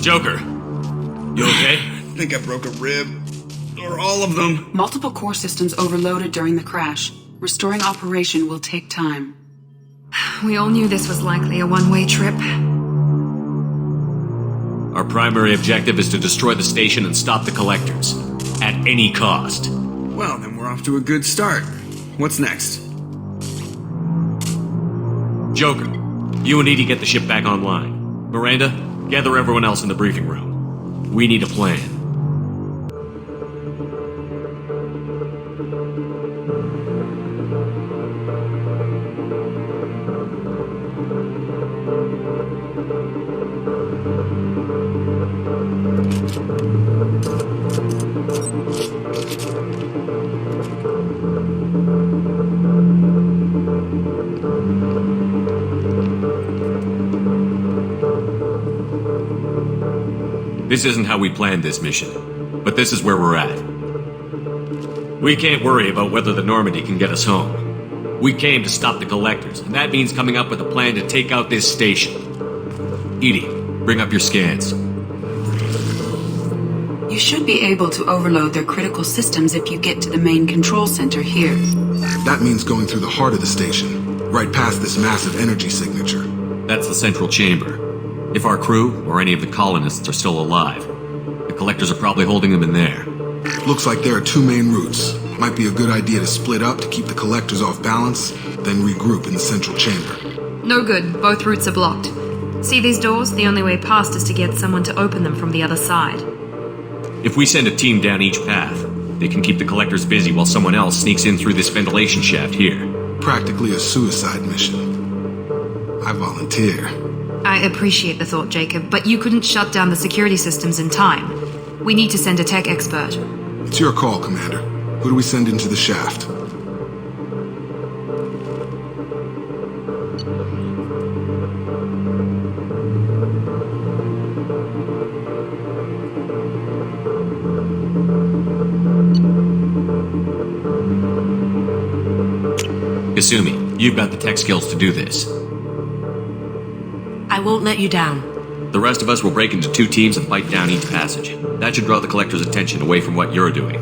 Speaker 2: Joker, you okay?
Speaker 11: I think I broke a rib. Or all of them.
Speaker 18: Multiple core systems overloaded during the crash. Restoring operation will take time.
Speaker 9: We all knew this was likely a one-way trip.
Speaker 2: Our primary objective is to destroy the station and stop the collectors. At any cost.
Speaker 11: Well, then we're off to a good start. What's next?
Speaker 2: Joker, you and Edie get the ship back online. Miranda, gather everyone else in the briefing room. We need a plan. This isn't how we planned this mission, but this is where we're at. We can't worry about whether the Normandy can get us home. We came to stop the collectors, and that means coming up with a plan to take out this station. Edie, bring up your scans.
Speaker 18: You should be able to overload their critical systems if you get to the main control center here.
Speaker 19: That means going through the heart of the station, right past this massive energy signature.
Speaker 2: That's the central chamber. If our crew, or any of the colonists, are still alive, the collectors are probably holding them in there.
Speaker 19: Looks like there are two main routes. Might be a good idea to split up to keep the collectors off balance, then regroup in the central chamber.
Speaker 9: No good. Both routes are blocked. See these doors? The only way past is to get someone to open them from the other side.
Speaker 2: If we send a team down each path, they can keep the collectors busy while someone else sneaks in through this ventilation shaft here.
Speaker 19: Practically a suicide mission. I volunteer.
Speaker 9: I appreciate the thought, Jacob, but you couldn't shut down the security systems in time. We need to send a tech expert.
Speaker 19: It's your call, Commander. Who do we send into the shaft?
Speaker 2: Kasumi, you've got the tech skills to do this.
Speaker 12: I won't let you down.
Speaker 2: The rest of us will break into two teams and fight down each passage. That should draw the collector's attention away from what you're doing.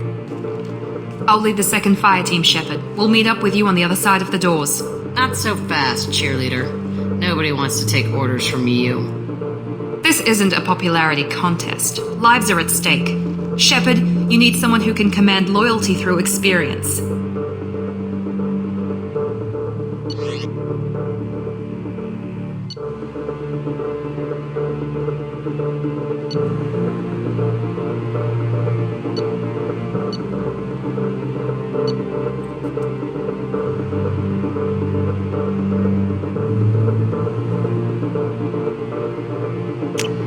Speaker 9: I'll lead the second fire team, Shepard. We'll meet up with you on the other side of the doors.
Speaker 10: Not so fast, cheerleader. Nobody wants to take orders from you.
Speaker 9: This isn't a popularity contest. Lives are at stake. Shepard, you need someone who can command loyalty through experience.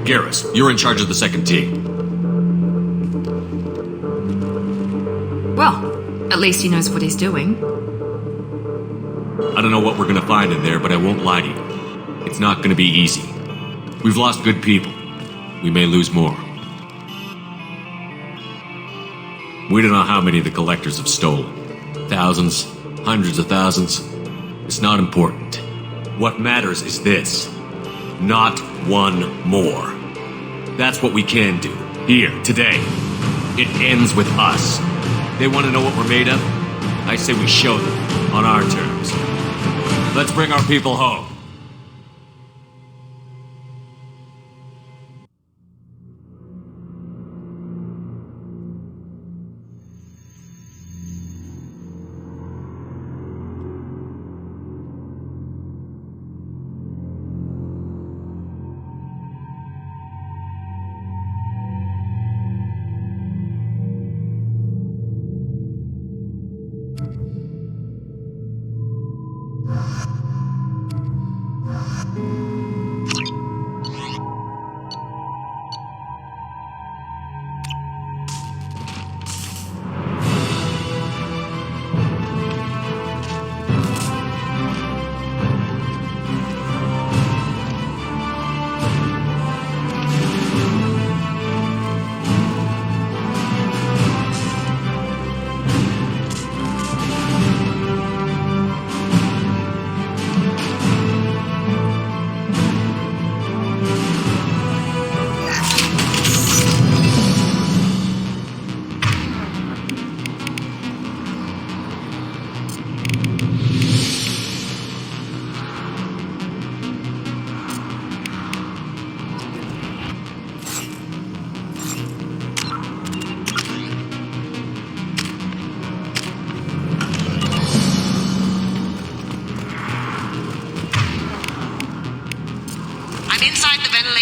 Speaker 2: Garrus, you're in charge of the second team.
Speaker 9: Well, at least he knows what he's doing.
Speaker 2: I don't know what we're gonna find in there, but I won't lie to you. It's not gonna be easy. We've lost good people. We may lose more. We don't know how many the collectors have stolen. Thousands, hundreds of thousands. It's not important. What matters is this. Not one more. That's what we can do. Here, today. It ends with us. They want to know what we're made of? I say we show them. On our terms. Let's bring our people home.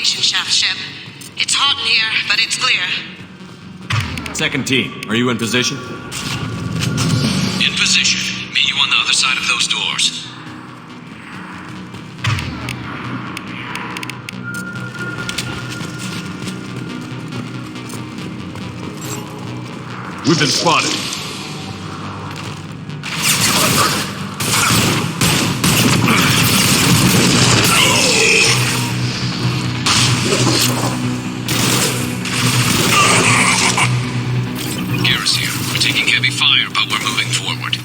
Speaker 12: Shaft ship. It's hot in here, but it's clear.
Speaker 2: Second team, are you in position?
Speaker 14: In position. Meet you on the other side of those doors.
Speaker 2: We've been spotted.
Speaker 14: Garrus here. We're taking heavy fire, but we're moving forward.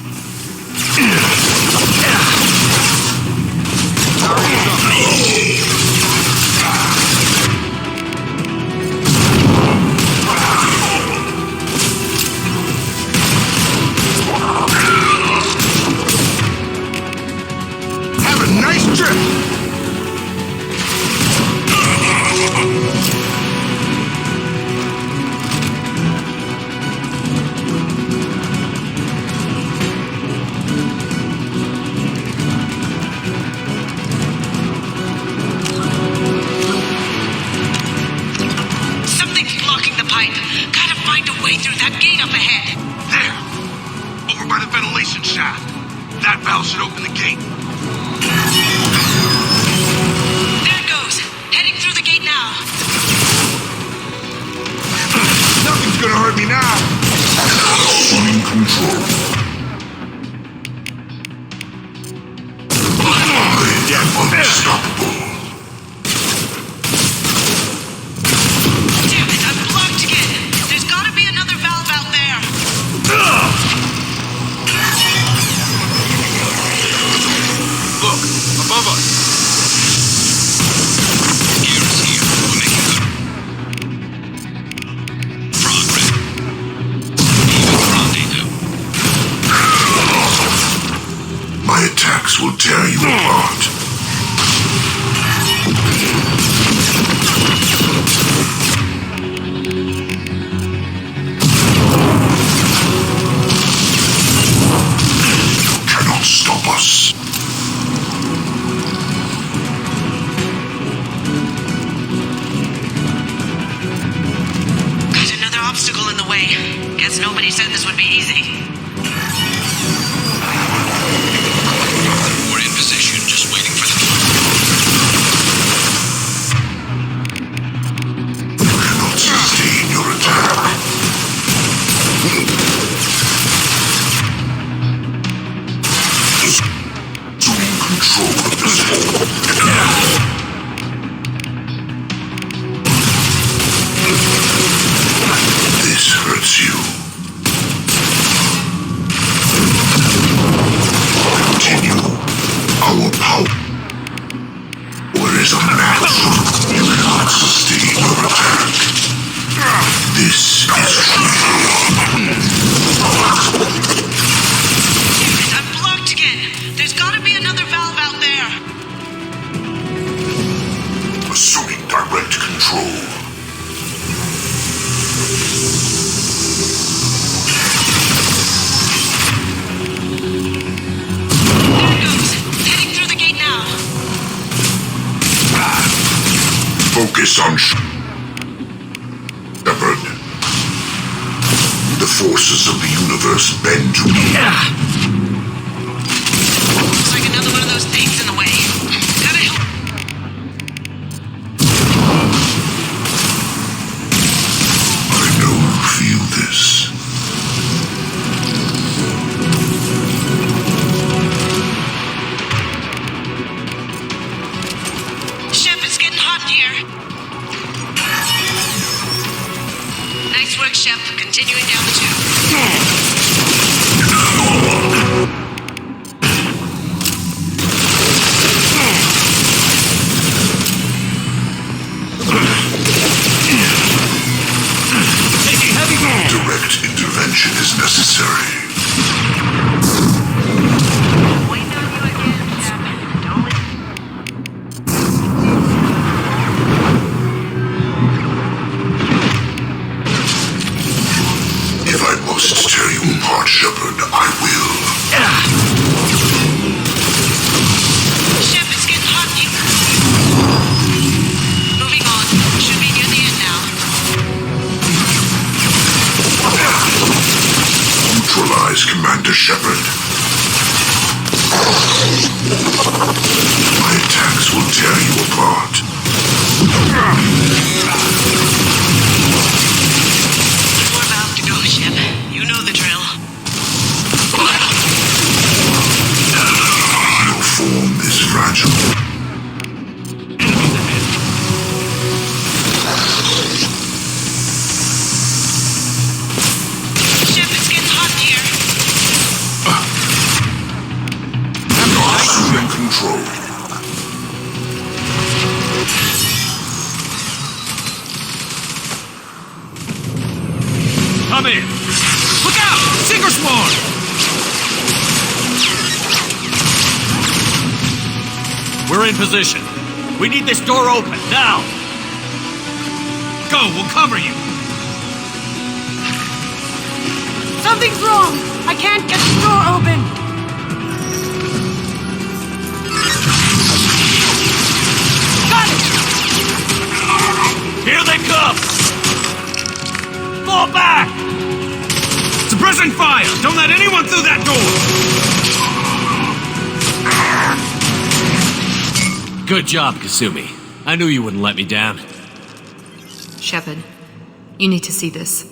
Speaker 8: Have a nice trip!
Speaker 4: That valve should open the gate.
Speaker 12: There it goes. Heading through the gate now.
Speaker 4: Nothing's gonna hurt me now.
Speaker 16: Assign control. I am unstoppable.
Speaker 12: Damn it, I'm blocked again. There's gotta be another valve out there.
Speaker 4: Look, above us.
Speaker 14: Garrus here. We're making good progress. Even rendezvous.
Speaker 16: My attacks will tear you apart. You cannot stop us.
Speaker 12: Got another obstacle in the way. Guess nobody said this would be easy.
Speaker 14: We're in position, just waiting for the
Speaker 16: You cannot sustain your attack. Assuming control of this hole. This hurts you. Focus on Shepard. The forces of the universe bend to me.
Speaker 5: Looks like another one of those things in the way. Gotta help.
Speaker 16: I know you feel this.
Speaker 5: Shep, it's getting hot in here. Nice work, Shep. Continuing down the tube.
Speaker 16: Direct intervention is necessary. If I must tear you apart, Shepard, I will.
Speaker 5: Shep, it's getting hot in here. Moving on. Should be near the end now.
Speaker 16: Neutralize Commander Shepard. My attacks will tear you apart.
Speaker 5: We're about to go, Shep. You know the drill.
Speaker 16: Your form is fragile.
Speaker 5: Shep, it's getting hot in here.
Speaker 16: Assuming control.
Speaker 2: Come in.
Speaker 11: Look out! Seeker spawn!
Speaker 2: We're in position. We need this door open, now!
Speaker 11: Go, we'll cover you.
Speaker 9: Something's wrong! I can't get the door open! Got it!
Speaker 2: Here they come! Fall back!
Speaker 11: Suppressing fire! Don't let anyone through that door!
Speaker 2: Good job, Kasumi. I knew you wouldn't let me down.
Speaker 9: Shepard, you need to see this.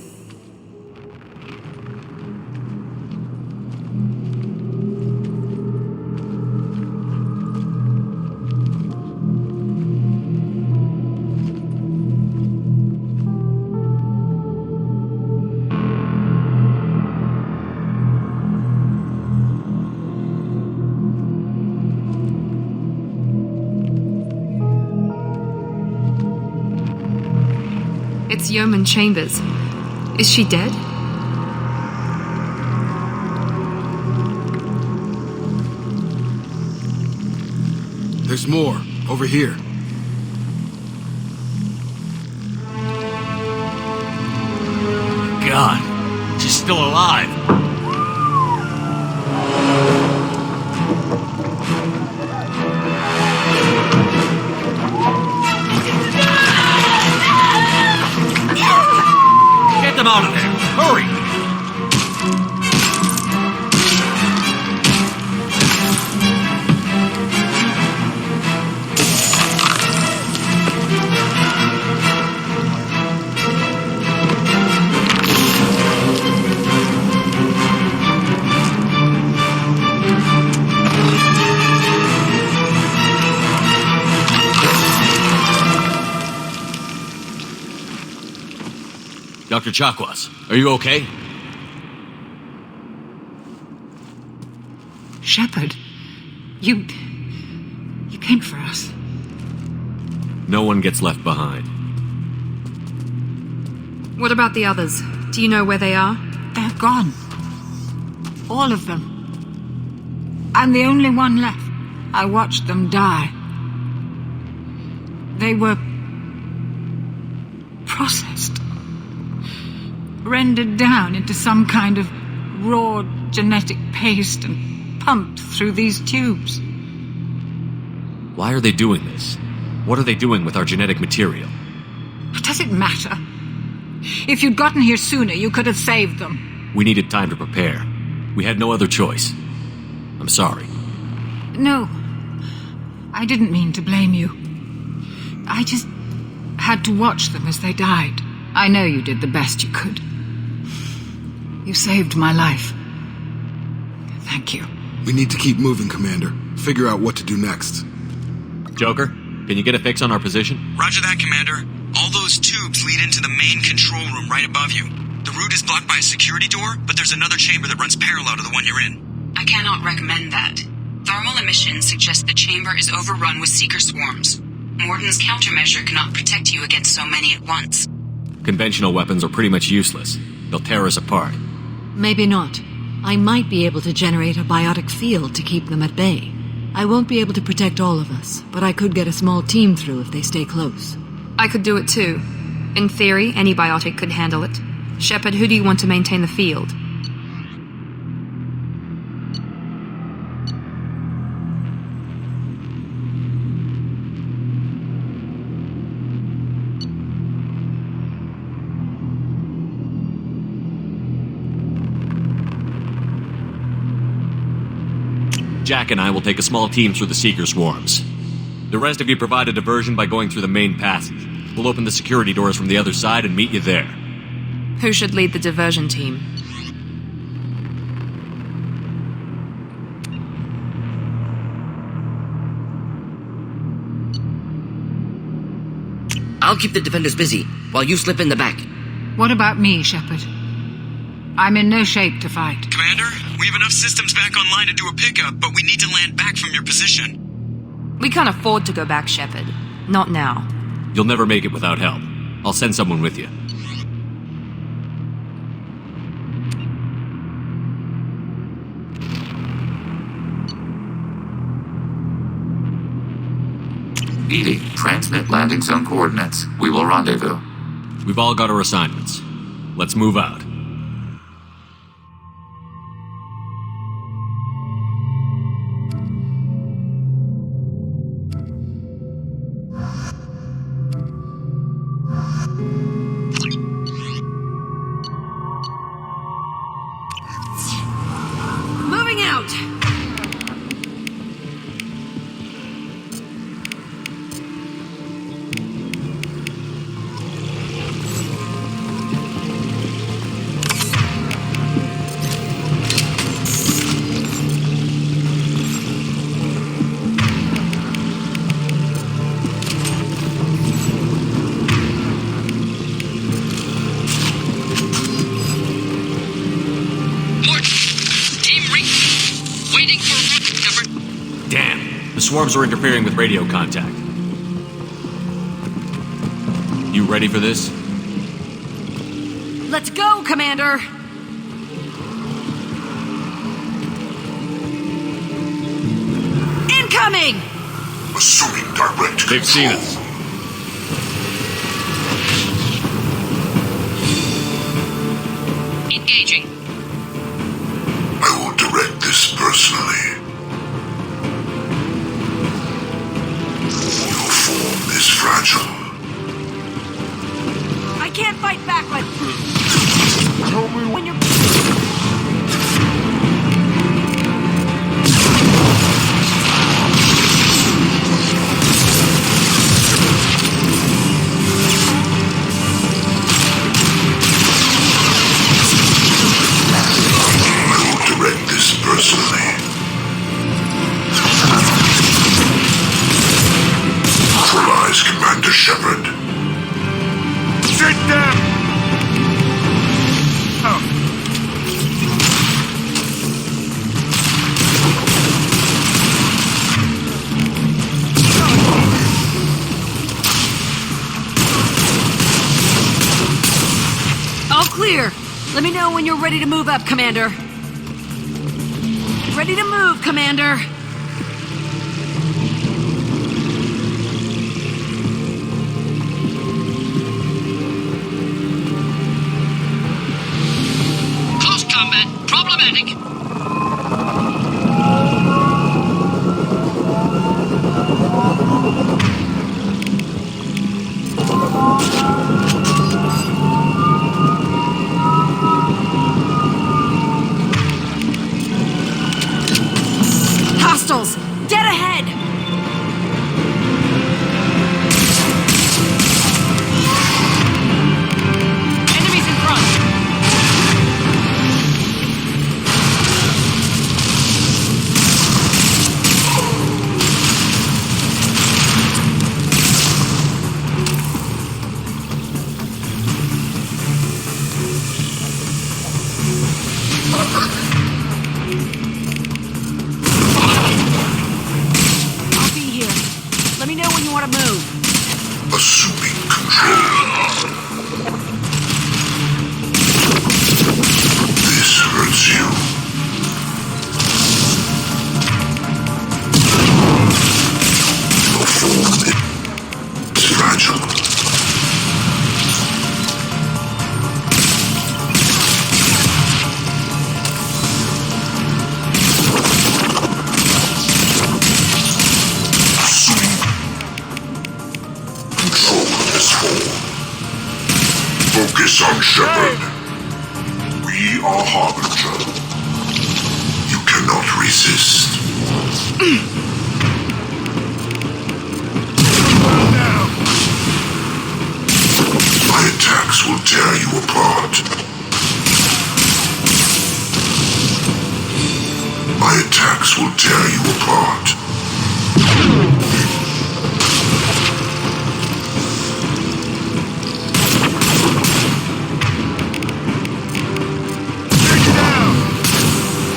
Speaker 9: It's Yeoman Chambers. Is she dead?
Speaker 19: There's more. Over here.
Speaker 2: God, she's still alive. Get them out of there! Hurry! Dr. Chakwas, are you okay?
Speaker 18: Shepard, you came for us.
Speaker 2: No one gets left behind.
Speaker 9: What about the others? Do you know where they are?
Speaker 18: They're gone. All of them. I'm the only one left. I watched them die. They were processed. Rendered down into some kind of raw genetic paste and pumped through these tubes.
Speaker 2: Why are they doing this? What are they doing with our genetic material?
Speaker 7: Does it matter? If you'd gotten here sooner, you could have saved them.
Speaker 2: We needed time to prepare. We had no other choice. I'm sorry.
Speaker 7: No. I didn't mean to blame you. I just had to watch them as they died. I know you did the best you could. You saved my life. Thank you.
Speaker 19: We need to keep moving, Commander. Figure out what to do next.
Speaker 2: Joker, can you get a fix on our position?
Speaker 13: Roger that, Commander. All those tubes lead into the main control room right above you. The route is blocked by a security door, but there's another chamber that runs parallel to the one you're in.
Speaker 18: I cannot recommend that. Thermal emissions suggest the chamber is overrun with seeker swarms. Morden's countermeasure cannot protect you against so many at once.
Speaker 2: Conventional weapons are pretty much useless. They'll tear us apart.
Speaker 6: Maybe not. I might be able to generate a biotic field to keep them at bay. I won't be able to protect all of us, but I could get a small team through if they stay close.
Speaker 9: I could do it too. In theory, any biotic could handle it. Shepard, who do you want to maintain the field?
Speaker 2: Jack and I will take a small team through the Seeker swarms. The rest of you provide a diversion by going through the main passage. We'll open the security doors from the other side and meet you there.
Speaker 9: Who should lead the diversion team?
Speaker 21: I'll keep the defenders busy, while you slip in the back.
Speaker 7: What about me, Shepard? I'm in no shape to fight.
Speaker 13: Commander, we have enough systems back online to do a pickup, but we need to land back from your position.
Speaker 9: We can't afford to go back, Shepard. Not now.
Speaker 2: You'll never make it without help. I'll send someone with you.
Speaker 3: EDI, transmit landing zone coordinates. We will rendezvous.
Speaker 2: We've all got our assignments. Let's move out.
Speaker 12: Moving out!
Speaker 2: Damn, the swarms are interfering with radio contact. You ready for this?
Speaker 12: Let's go, Commander! Incoming!
Speaker 16: Assuming direct control.
Speaker 2: They've seen us.
Speaker 18: Engaging.
Speaker 16: I will direct this personally. Your form is fragile.
Speaker 12: I can't fight back like...
Speaker 16: Tell me
Speaker 12: when you're...
Speaker 16: I will direct this personally. Neutralize Commander Shepard.
Speaker 4: Sit down! Oh.
Speaker 12: All clear. Let me know when you're ready to move up, Commander. Ready to move, Commander.
Speaker 21: Close combat. Problematic.
Speaker 9: Hostiles! Dead ahead! Enemies in front! I'll be here. Let me know when you want to move.
Speaker 16: Assuming control. This hurts you. Your form is fragile. Control of this form. Focus on Shepard. We are Harbinger. You cannot resist. My attacks will tear you apart. My attacks will tear you apart.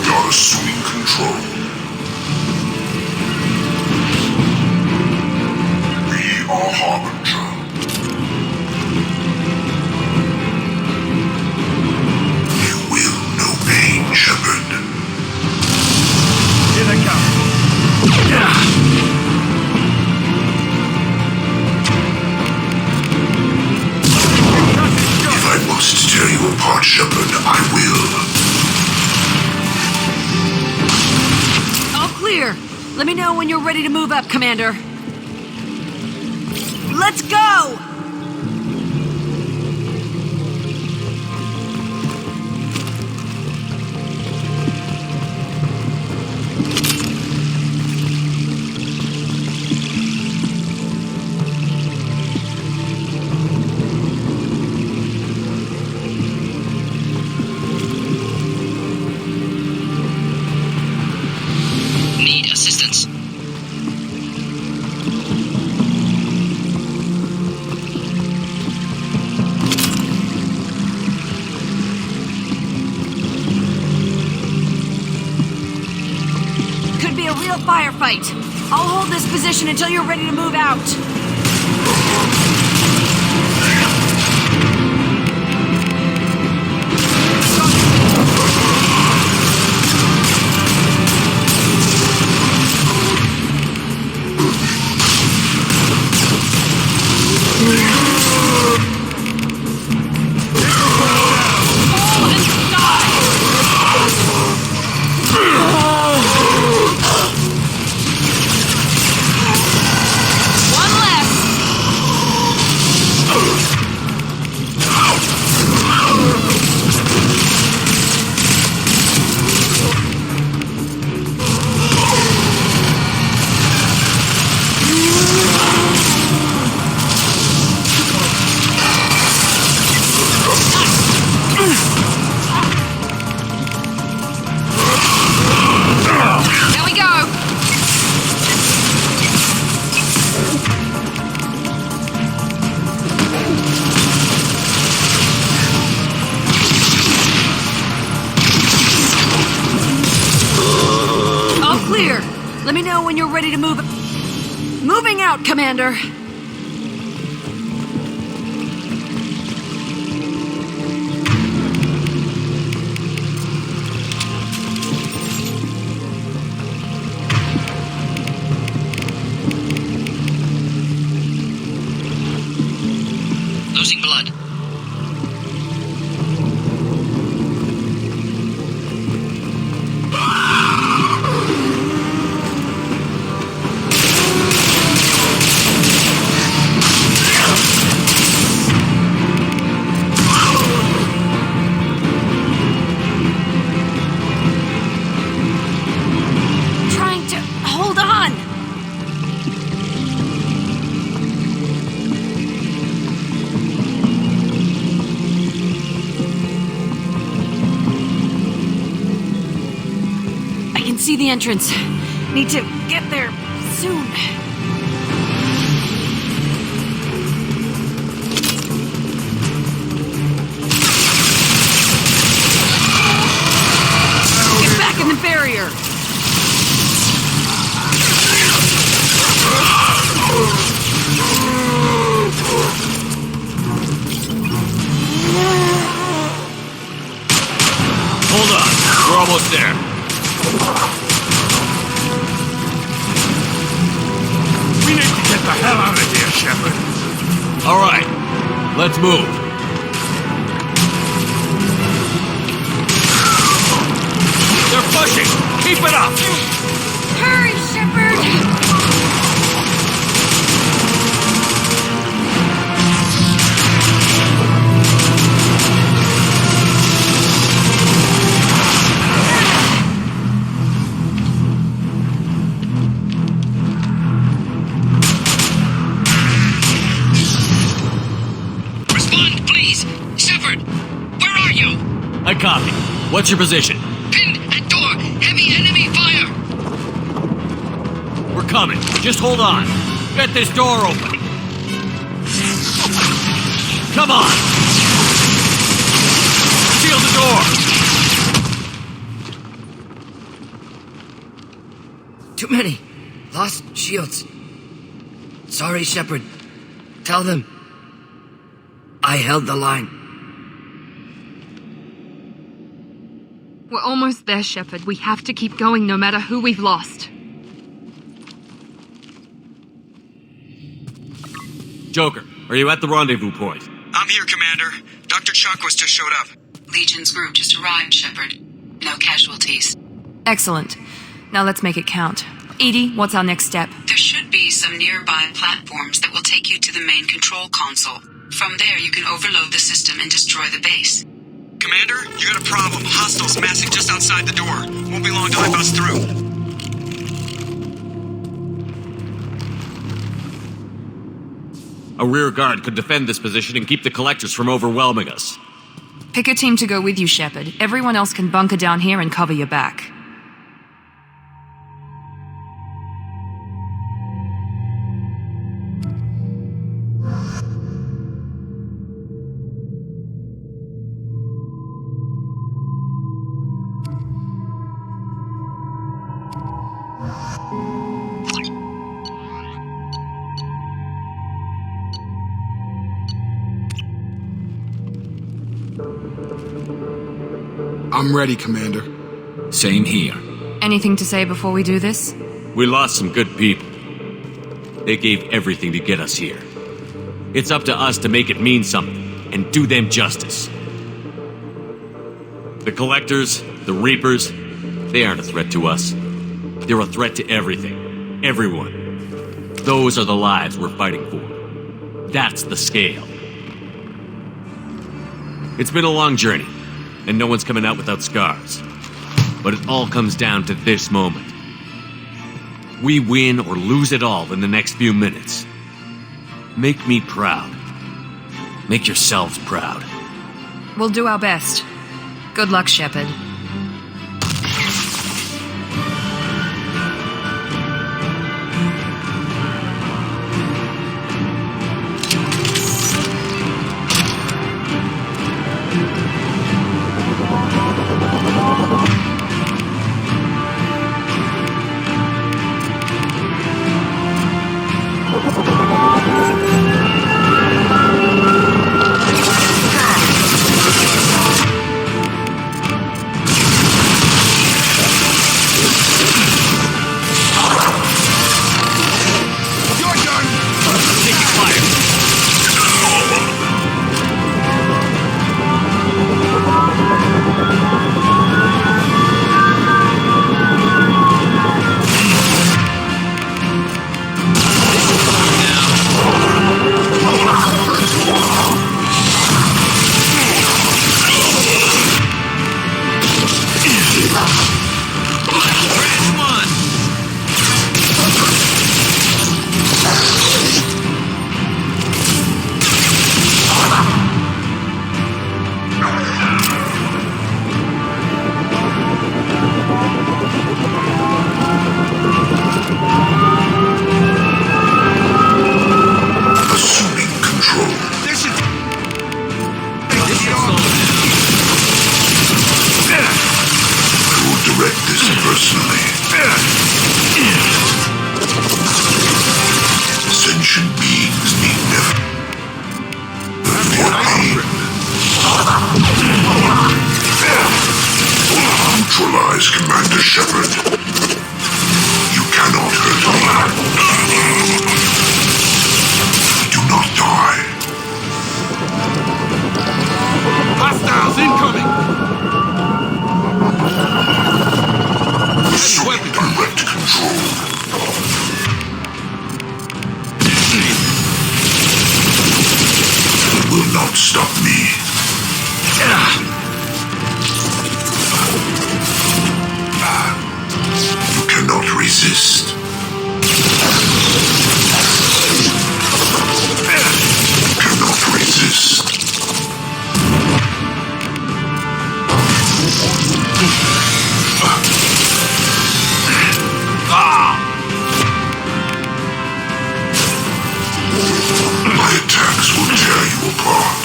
Speaker 16: You're assuming control. We are Harbinger. You will know pain, Shepard.
Speaker 4: Here they come.
Speaker 16: If I must tear you apart, Shepard, I will.
Speaker 9: All clear. Let me know when you're ready to move up, Commander. Let's go!
Speaker 21: Need assistance.
Speaker 9: Could be a real firefight. I'll hold this position until you're ready to move out. One less. There we go. All clear. Let me know when you're ready to move. Moving out, Commander.
Speaker 21: Losing blood.
Speaker 9: see the entrance. Need to get there soon. Get back in the barrier!
Speaker 2: Hold on. We're almost there.
Speaker 8: We need to get the hell out of here, Shepard.
Speaker 2: All right. Let's move. They're pushing. Keep it up.
Speaker 7: Hurry, Shepard!
Speaker 21: Respond, please! Shepard! Where are you?
Speaker 2: I copy. What's your position?
Speaker 21: Pinned at door! Heavy enemy fire!
Speaker 2: We're coming. Just hold on. Get this door open. Come on! Seal the door!
Speaker 21: Too many. Lost shields. Sorry, Shepard. Tell them I held the line.
Speaker 9: We're almost there, Shepard. We have to keep going no matter who we've lost.
Speaker 2: Joker, are you at the rendezvous point?
Speaker 13: I'm here, Commander. Dr. Chakwas just showed up.
Speaker 18: Legion's group just arrived, Shepard. No casualties.
Speaker 9: Excellent. Now let's make it count. Edie, what's our next step?
Speaker 18: There should be some nearby platforms that will take you to the main control console. From there, you can overload the system and destroy the base.
Speaker 13: Commander, you got a problem. Hostiles massing just outside the door. Won't be long till I bust through.
Speaker 2: A rear guard could defend this position and keep the collectors from overwhelming us.
Speaker 9: Pick a team to go with you, Shepard. Everyone else can bunker down here and cover your back.
Speaker 19: I'm ready, Commander.
Speaker 14: Same here.
Speaker 9: Anything to say before we do this?
Speaker 2: We lost some good people. They gave everything to get us here. It's up to us to make it mean something and do them justice. The Collectors, the Reapers, they aren't a threat to us. They're a threat to everything. Everyone. Those are the lives we're fighting for. That's the scale. It's been a long journey, and no one's coming out without scars. But it all comes down to this moment. We win or lose it all in the next few minutes. Make me proud. Make yourselves proud.
Speaker 9: We'll do our best. Good luck, Shepard.
Speaker 16: direct this personally. Sentient beings need never fear pain. Neutralize Commander Shepard. You cannot hurt me. Do not die.
Speaker 4: Hostiles incoming!
Speaker 16: Assume direct control. You will not stop me. You cannot resist. You cannot resist. My attacks will tear you apart.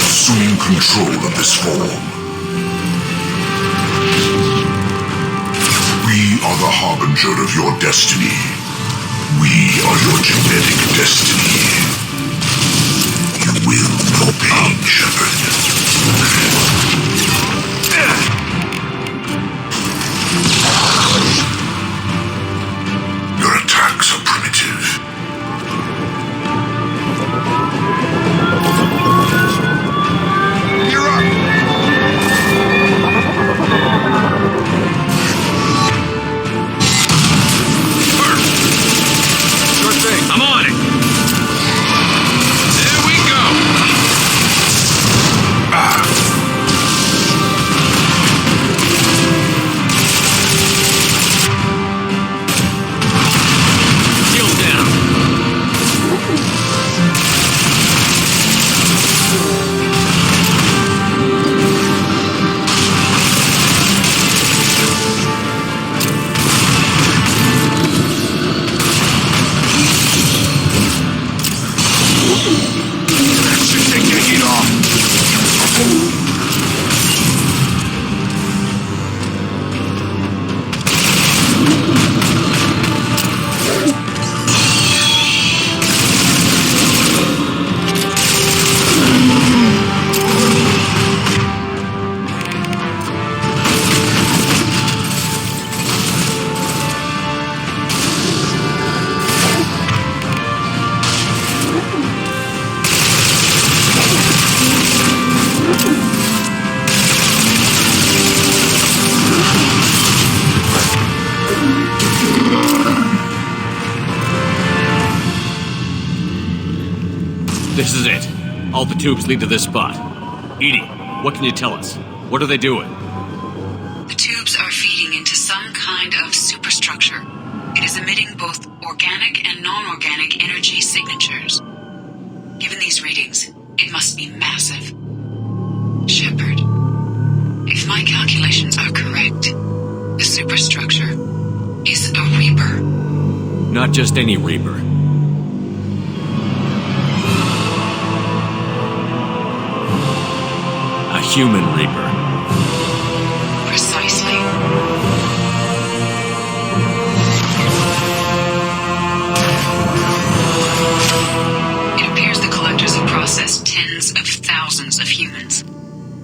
Speaker 16: Assume control of this form. We are the harbinger of your destiny. We are your genetic destiny. You will know pain, Shepard. Your attacks are primitive.
Speaker 4: You're up! Sure thing. I'm on it. There we go. Shield down. That should take the heat off.
Speaker 2: This is it. All the tubes lead to this spot. Edie, what can you tell us? What are they doing?
Speaker 18: The tubes are feeding into some kind of superstructure. It is emitting both organic and non-organic energy signatures. Given these readings, it must be massive. Shepard, if my calculations are correct, the superstructure is a Reaper.
Speaker 2: Not just any Reaper. A human Reaper.
Speaker 18: Precisely. It appears the collectors have processed tens of thousands of humans.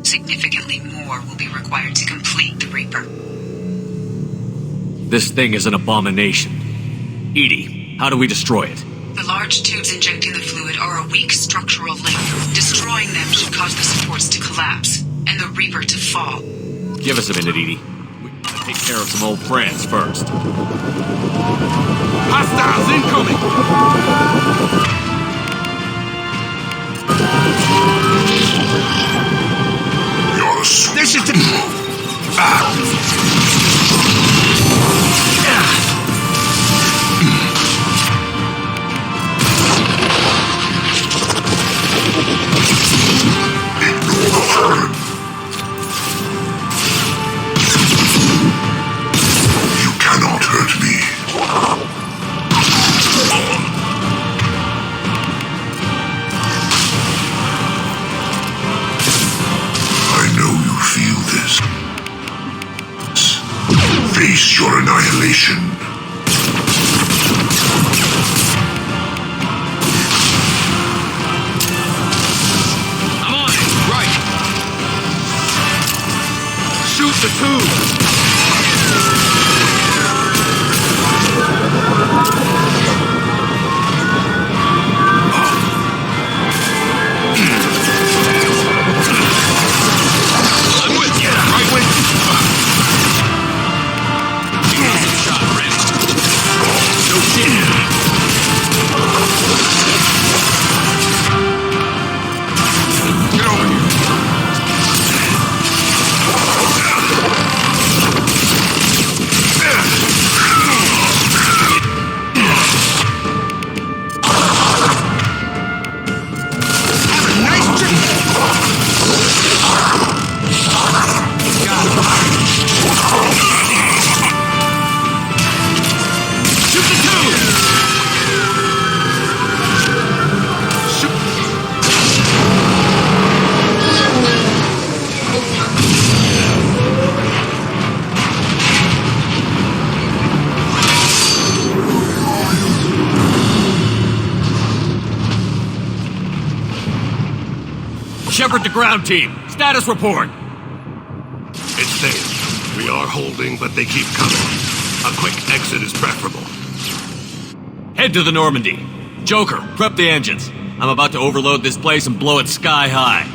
Speaker 18: Significantly more will be required to complete the Reaper.
Speaker 2: This thing is an abomination. Edie, how do we destroy it?
Speaker 18: The large tubes injecting the fluid are a weak structural link. Destroying them should cause the supports to collapse, and the Reaper to fall.
Speaker 2: Give us a minute, Edie. We gotta take care of some old friends first.
Speaker 4: Hostiles incoming!
Speaker 16: You're a
Speaker 4: This is the...
Speaker 16: You cannot hurt me.
Speaker 8: Face your annihilation.
Speaker 4: I'm on it. Right. Shoot the tube. I'm with you. Right with you. Shot ready. No shit. Get over here. Shepard to ground team. Status report.
Speaker 1: It's safe. We are holding, but they keep coming. A quick exit is preferable.
Speaker 2: Head to the Normandy. Joker, prep the engines. I'm about to overload this place and blow it sky high.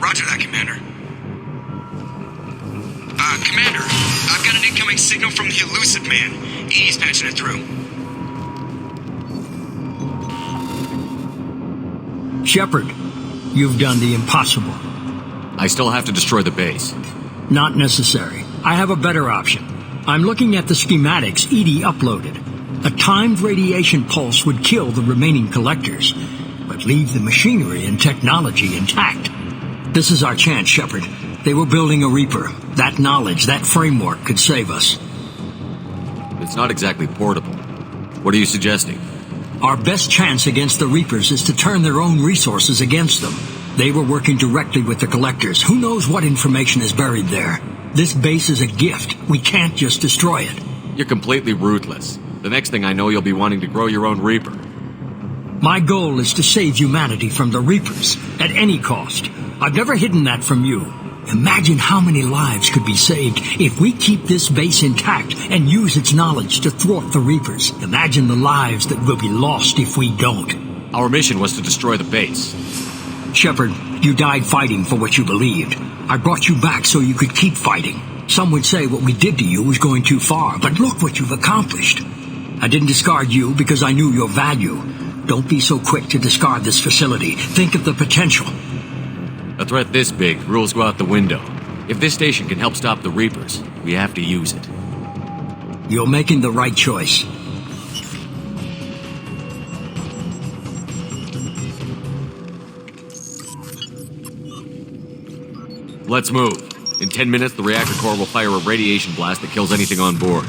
Speaker 13: Roger that, Commander. Commander, I've got an incoming signal from the elusive man. He's patching it through.
Speaker 15: Shepard, you've done the impossible.
Speaker 2: I still have to destroy the base.
Speaker 15: Not necessary. I have a better option. I'm looking at the schematics Edie uploaded. A timed radiation pulse would kill the remaining collectors, but leave the machinery and technology intact. This is our chance, Shepard. They were building a Reaper. That knowledge, that framework could save us.
Speaker 2: It's not exactly portable. What are you suggesting?
Speaker 15: Our best chance against the Reapers is to turn their own resources against them. They were working directly with the collectors. Who knows what information is buried there? This base is a gift. We can't just destroy it.
Speaker 2: You're completely ruthless. The next thing I know, you'll be wanting to grow your own Reaper.
Speaker 15: My goal is to save humanity from the Reapers, at any cost. I've never hidden that from you. Imagine how many lives could be saved if we keep this base intact and use its knowledge to thwart the Reapers. Imagine the lives that will be lost if we don't.
Speaker 2: Our mission was to destroy the base.
Speaker 15: Shepard, you died fighting for what you believed. I brought you back so you could keep fighting. Some would say what we did to you was going too far, but look what you've accomplished. I didn't discard you because I knew your value. Don't be so quick to discard this facility. Think of the potential.
Speaker 2: A threat this big, rules go out the window. If this station can help stop the Reapers, we have to use it.
Speaker 15: You're making the right choice.
Speaker 2: Let's move. In 10 minutes, the reactor core will fire a radiation blast that kills anything on board.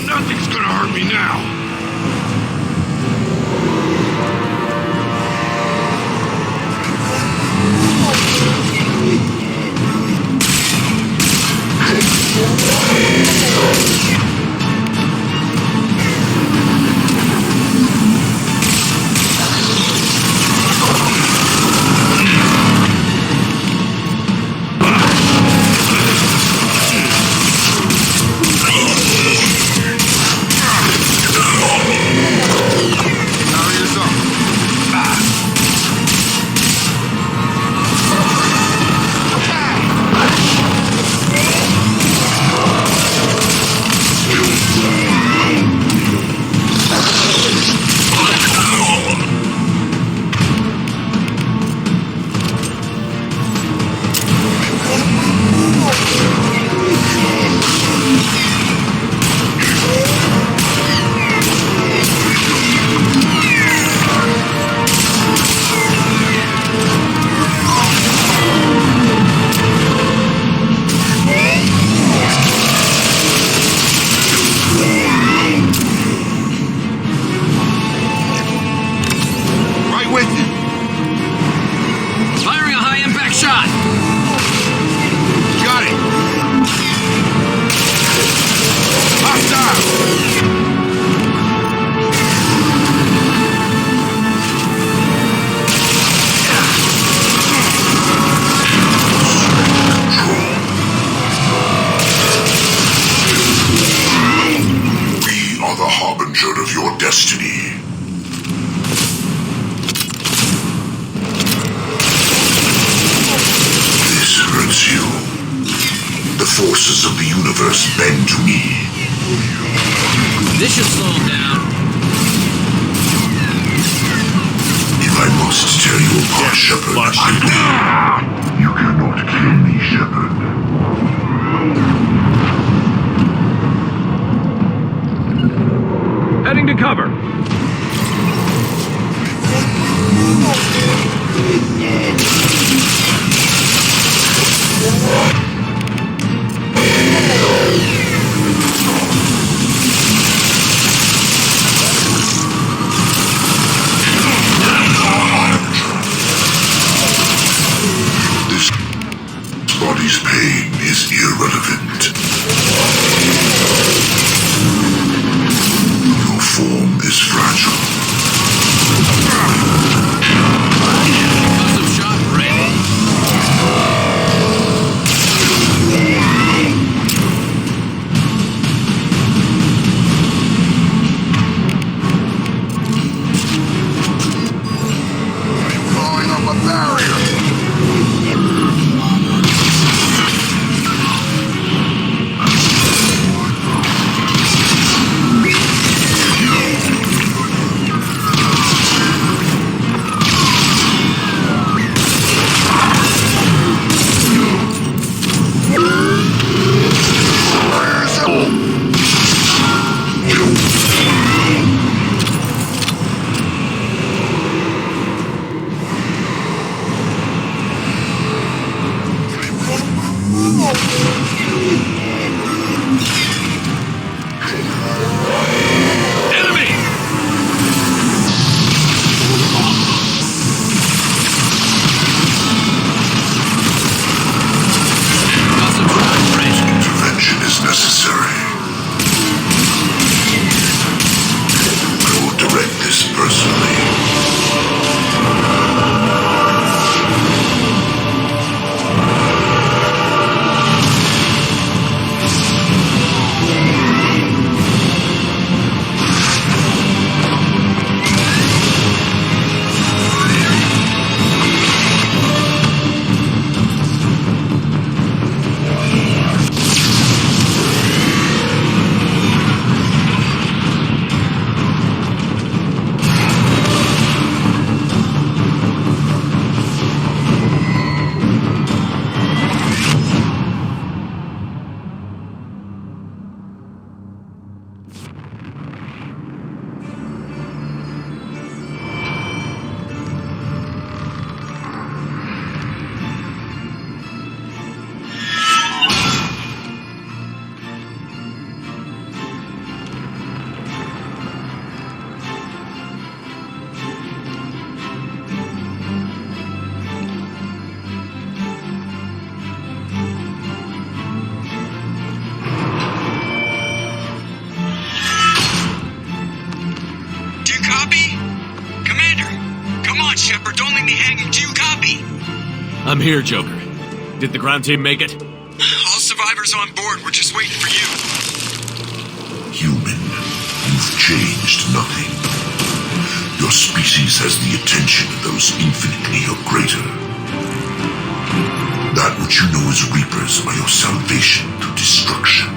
Speaker 8: Nothing's gonna hurt me now.
Speaker 16: forces of the universe bend to me.
Speaker 14: This should slow him down.
Speaker 16: If I must tear you apart, Shepard, I will. You cannot kill me, Shepard.
Speaker 4: Heading to cover.
Speaker 16: This body's pain is irrelevant. Your form is fragile.
Speaker 14: Custom shot ready.
Speaker 16: Blowing up a barrier. Intervention is necessary. I will direct this personally.
Speaker 13: Do you copy? Commander, come on, Shepard, don't leave me hanging. Do you copy?
Speaker 2: I'm here, Joker. Did the ground team make it?
Speaker 13: All survivors on board. We're just waiting for you.
Speaker 16: Human, you've changed nothing. Your species has the attention of those infinitely or greater. That which you know as Reapers are your salvation through destruction.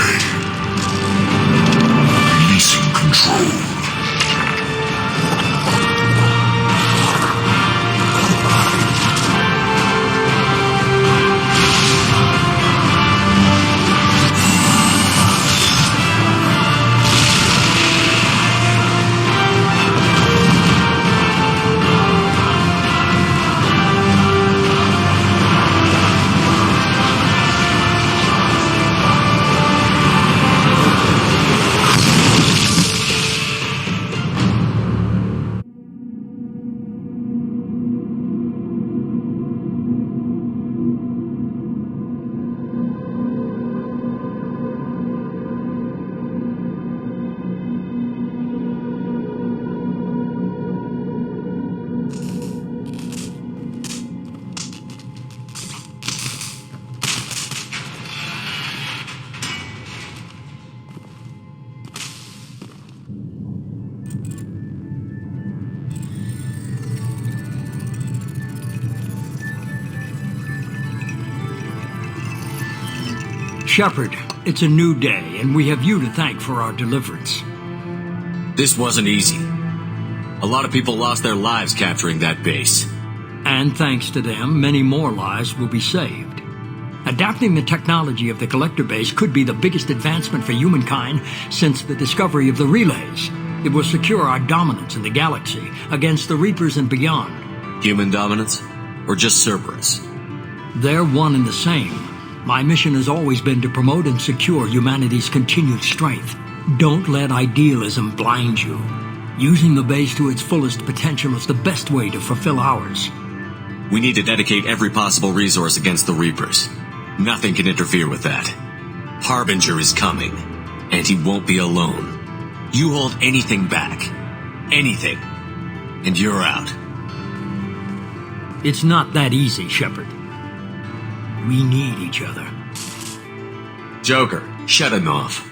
Speaker 16: way. Releasing control.
Speaker 15: Shepard, it's a new day, and we have you to thank for our deliverance.
Speaker 2: This wasn't easy. A lot of people lost their lives capturing that base.
Speaker 15: And thanks to them, many more lives will be saved. Adapting the technology of the Collector base could be the biggest advancement for humankind since the discovery of the relays. It will secure our dominance in the galaxy against the Reapers and beyond.
Speaker 2: Human dominance? Or just Cerberus?
Speaker 15: They're one and the same. My mission has always been to promote and secure humanity's continued strength. Don't let idealism blind you. Using the base to its fullest potential is the best way to fulfill ours.
Speaker 2: We need to dedicate every possible resource against the Reapers. Nothing can interfere with that. Harbinger is coming, and he won't be alone. You hold anything back, anything, and you're out.
Speaker 15: It's not that easy, Shepard. We need each other.
Speaker 2: Joker, shut him off.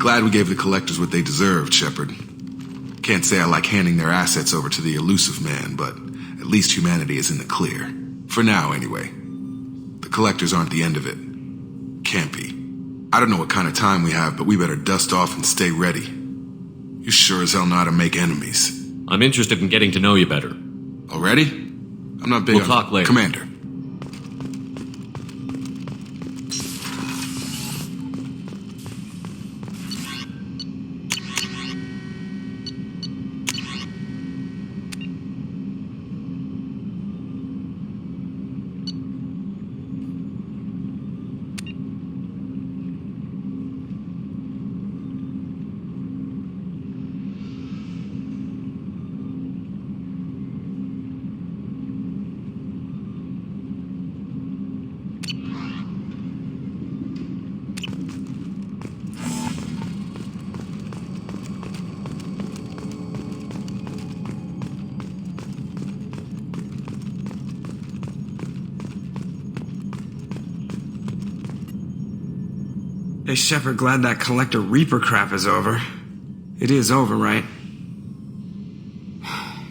Speaker 19: Glad we gave the Collectors what they deserved, Shepard. Can't say I like handing their assets over to the elusive man, but at least humanity is in the clear. For now, anyway. The Collectors aren't the end of it. Can't be. I don't know what kind of time we have, but we better dust off and stay ready. You sure as hell know how to make enemies.
Speaker 2: I'm interested in getting to know you better.
Speaker 19: Already? I'm not big
Speaker 2: We'll
Speaker 19: on...
Speaker 2: talk later.
Speaker 19: Commander.
Speaker 17: Hey, Shepard, glad that Collector Reaper crap is over. It is over, right?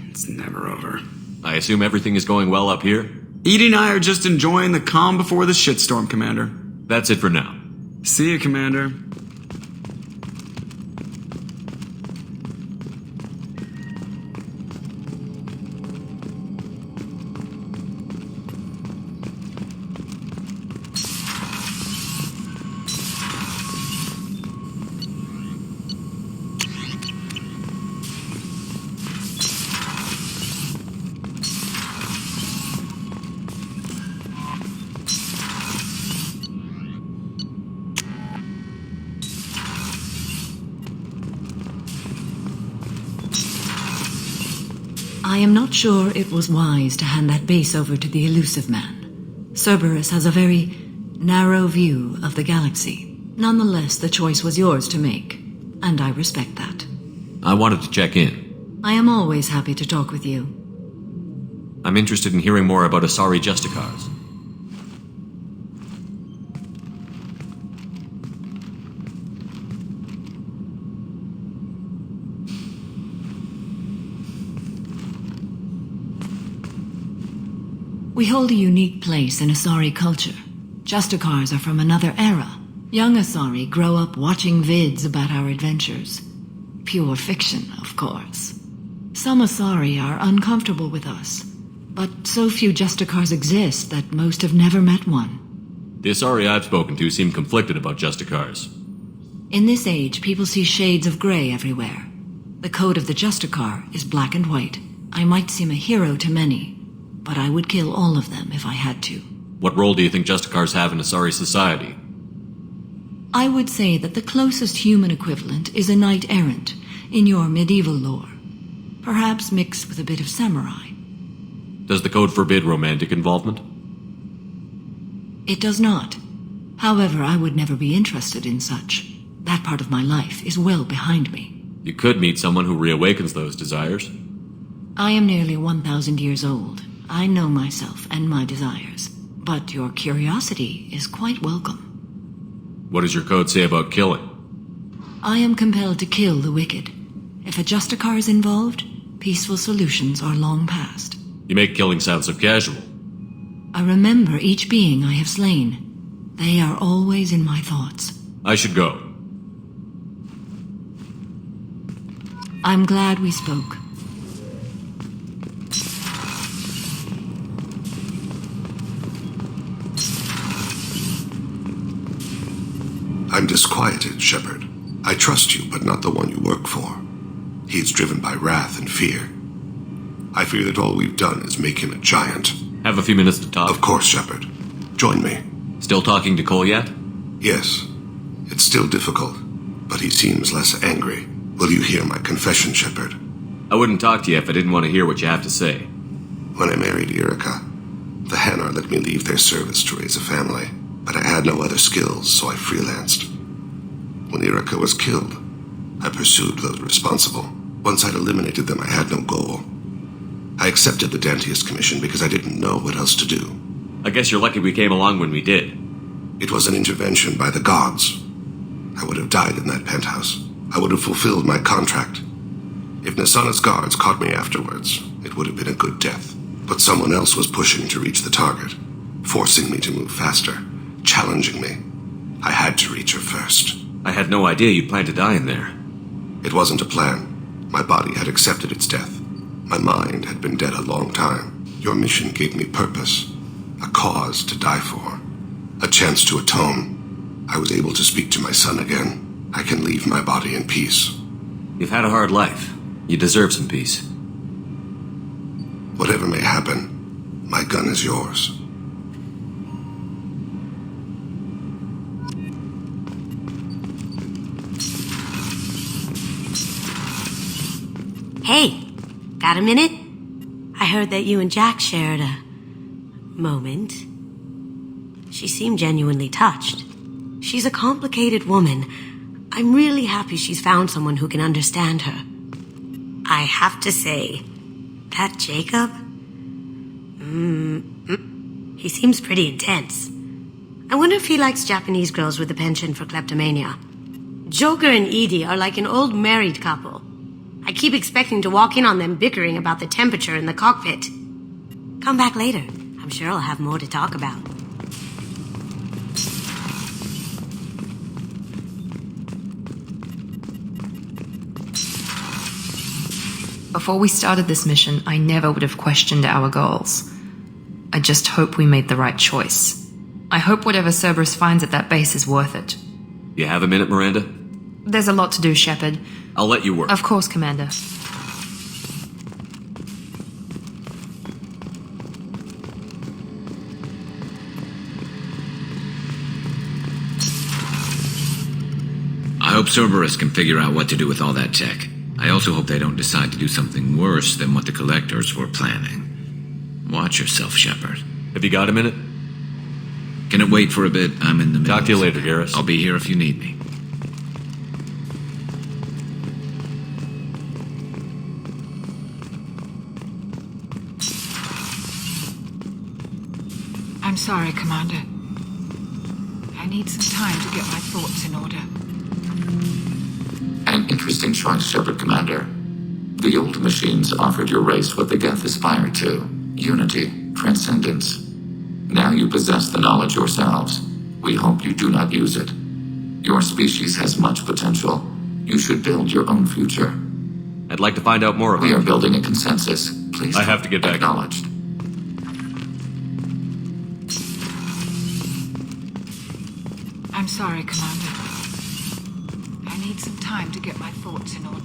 Speaker 17: It's never over.
Speaker 2: I assume everything is going well up here?
Speaker 17: Edie and I are just enjoying the calm before the shitstorm, Commander.
Speaker 2: That's it for now.
Speaker 17: See you, Commander.
Speaker 10: I am not sure it was wise to hand that base over to the elusive man. Cerberus has a very narrow view of the galaxy. Nonetheless, the choice was yours to make, and I respect that.
Speaker 2: I wanted to check in.
Speaker 10: I am always happy to talk with you.
Speaker 2: I'm interested in hearing more about Asari Justicars.
Speaker 10: We hold a unique place in Asari culture. Justicars are from another era. Young Asari grow up watching vids about our adventures. Pure fiction, of course. Some Asari are uncomfortable with us, but so few Justicars exist that most have never met one.
Speaker 2: The Asari I've spoken to seem conflicted about Justicars.
Speaker 10: In this age, people see shades of gray everywhere. The code of the Justicar is black and white. I might seem a hero to many, but I would kill all of them if I had to.
Speaker 2: What role do you think Justicars have in Asari society?
Speaker 10: I would say that the closest human equivalent is a knight-errant in your medieval lore. Perhaps mixed with a bit of samurai.
Speaker 2: Does the code forbid romantic involvement?
Speaker 10: It does not. However, I would never be interested in such. That part of my life is well behind me.
Speaker 2: You could meet someone who reawakens those desires.
Speaker 10: I am nearly 1,000 years old. I know myself and my desires. But your curiosity is quite welcome.
Speaker 2: What does your code say about killing?
Speaker 10: I am compelled to kill the wicked. If a Justicar is involved, peaceful solutions are long past.
Speaker 2: You make killing sound so casual.
Speaker 10: I remember each being I have slain. They are always in my thoughts.
Speaker 2: I should go.
Speaker 10: I'm glad we spoke.
Speaker 1: I'm disquieted, Shepard. I trust you, but not the one you work for. He is driven by wrath and fear. I fear that all we've done is make him a giant.
Speaker 2: Have a few minutes to talk?
Speaker 1: Of course, Shepard. Join me.
Speaker 2: Still talking to Cole yet?
Speaker 1: Yes. It's still difficult, but he seems less angry. Will you hear my confession, Shepard?
Speaker 2: I wouldn't talk to you if I didn't want to hear what you have to say.
Speaker 1: When I married Erica, the Hanar let me leave their service to raise a family, but I had no other skills, so I freelanced. When Erica was killed, I pursued those responsible. Once I'd eliminated them, I had no goal. I accepted the Dantius commission because I didn't know what else to do.
Speaker 2: I guess you're lucky we came along when we did.
Speaker 1: It was an intervention by the gods. I would have died in that penthouse. I would have fulfilled my contract. If Nasana's guards caught me afterwards, it would have been a good death. But someone else was pushing to reach the target, forcing me to move faster, challenging me. I had to reach her first.
Speaker 2: I had no idea you planned to die in there.
Speaker 1: It wasn't a plan. My body had accepted its death. My mind had been dead a long time. Your mission gave me purpose, a cause to die for, a chance to atone. I was able to speak to my son again. I can leave my body in peace.
Speaker 2: You've had a hard life. You deserve some peace.
Speaker 1: Whatever may happen, my gun is yours.
Speaker 12: Hey, got a minute? I heard that you and Jack shared a moment. She seemed genuinely touched. She's a complicated woman. I'm really happy she's found someone who can understand her. I have to say, that Jacob? He seems pretty intense. I wonder if he likes Japanese girls with a penchant for kleptomania. Joker and Edie are like an old married couple. I keep expecting to walk in on them bickering about the temperature in the cockpit. Come back later. I'm sure I'll have more to talk about.
Speaker 9: Before we started this mission, I never would have questioned our goals. I just hope we made the right choice. I hope whatever Cerberus finds at that base is worth it.
Speaker 2: You have a minute, Miranda?
Speaker 9: There's a lot to do, Shepard.
Speaker 2: I'll let you work.
Speaker 9: Of course, Commander.
Speaker 20: I hope Cerberus can figure out what to do with all that tech. I also hope they don't decide to do something worse than what the Collectors were planning. Watch yourself, Shepard.
Speaker 2: Have you got a minute?
Speaker 20: Can it wait for a bit? I'm in the middle.
Speaker 2: Talk to you later, Garrus.
Speaker 20: I'll be here if you need me.
Speaker 7: I'm sorry, Commander. I need some time to get my thoughts in order.
Speaker 3: An interesting choice, Shepard Commander. The old machines offered your race what the Geth aspired to: unity, transcendence. Now you possess the knowledge yourselves. We hope you do not use it. Your species has much potential. You should build your own future.
Speaker 2: I'd like to find out more about it.
Speaker 3: We are building a consensus. Please
Speaker 2: I have to get back.
Speaker 3: Acknowledged.
Speaker 7: I'm sorry, Commander. I need some time to get my thoughts in order.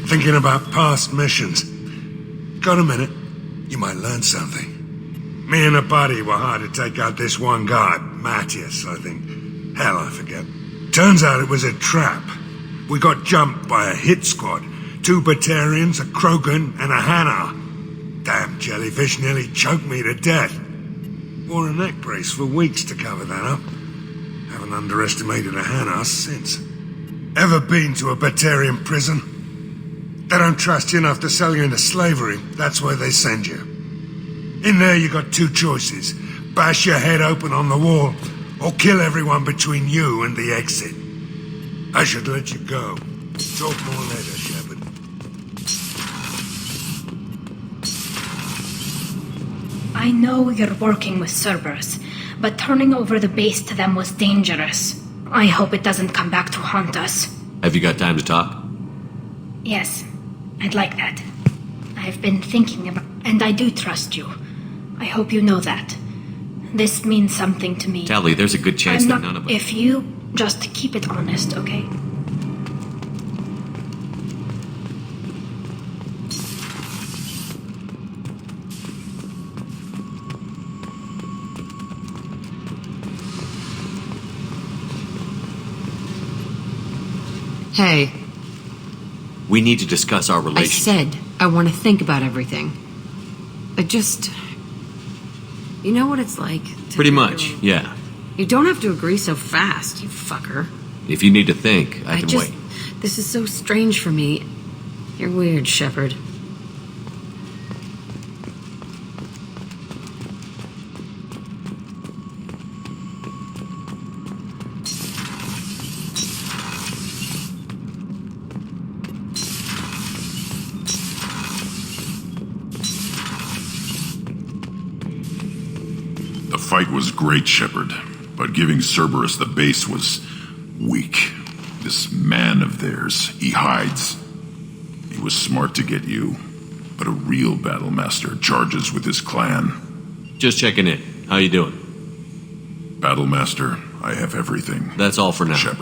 Speaker 8: Thinking about past missions. Got a minute? You might learn something. Me and a buddy were hired to take out this one guy, Matthias, I think. Hell, I forget. Turns out it was a trap. We got jumped by a hit squad. 2 Batarians, a Krogan, and a Hanar. Damn jellyfish nearly choked me to death. Wore a neck brace for weeks to cover that up. Haven't underestimated a Hanar since. Ever been to a Batarian prison? They don't trust you enough to sell you into slavery. That's where they send you. In there you got 2 choices. Bash your head open on the wall, or kill everyone between you and the exit. I should let you go. Talk more later, Shepard.
Speaker 22: I know you're working with Cerberus, but turning over the base to them was dangerous. I hope it doesn't come back to haunt us.
Speaker 2: Have you got time to talk?
Speaker 22: Yes, I'd like that. I've been thinking about, and I do trust you. I hope you know that. This means something to me.
Speaker 2: Tally, there's a good chance that none of us...
Speaker 22: If you just keep it honest, okay?
Speaker 23: Hey.
Speaker 2: We need to discuss our relationship.
Speaker 23: I said I want to think about everything. I just... You know what it's like?
Speaker 2: Pretty much, yeah.
Speaker 23: You don't have to agree so fast, you fucker.
Speaker 2: If you need to think, I can wait.
Speaker 23: This is so strange for me. You're weird, Shepard.
Speaker 16: fight was great, Shepard, but giving Cerberus the base was weak. This man of theirs, he hides. He was smart to get you, but a real Battlemaster charges with his clan.
Speaker 2: Just checking in. How you doing?
Speaker 16: Battlemaster, I have everything.
Speaker 2: That's all for now.
Speaker 16: Shepard.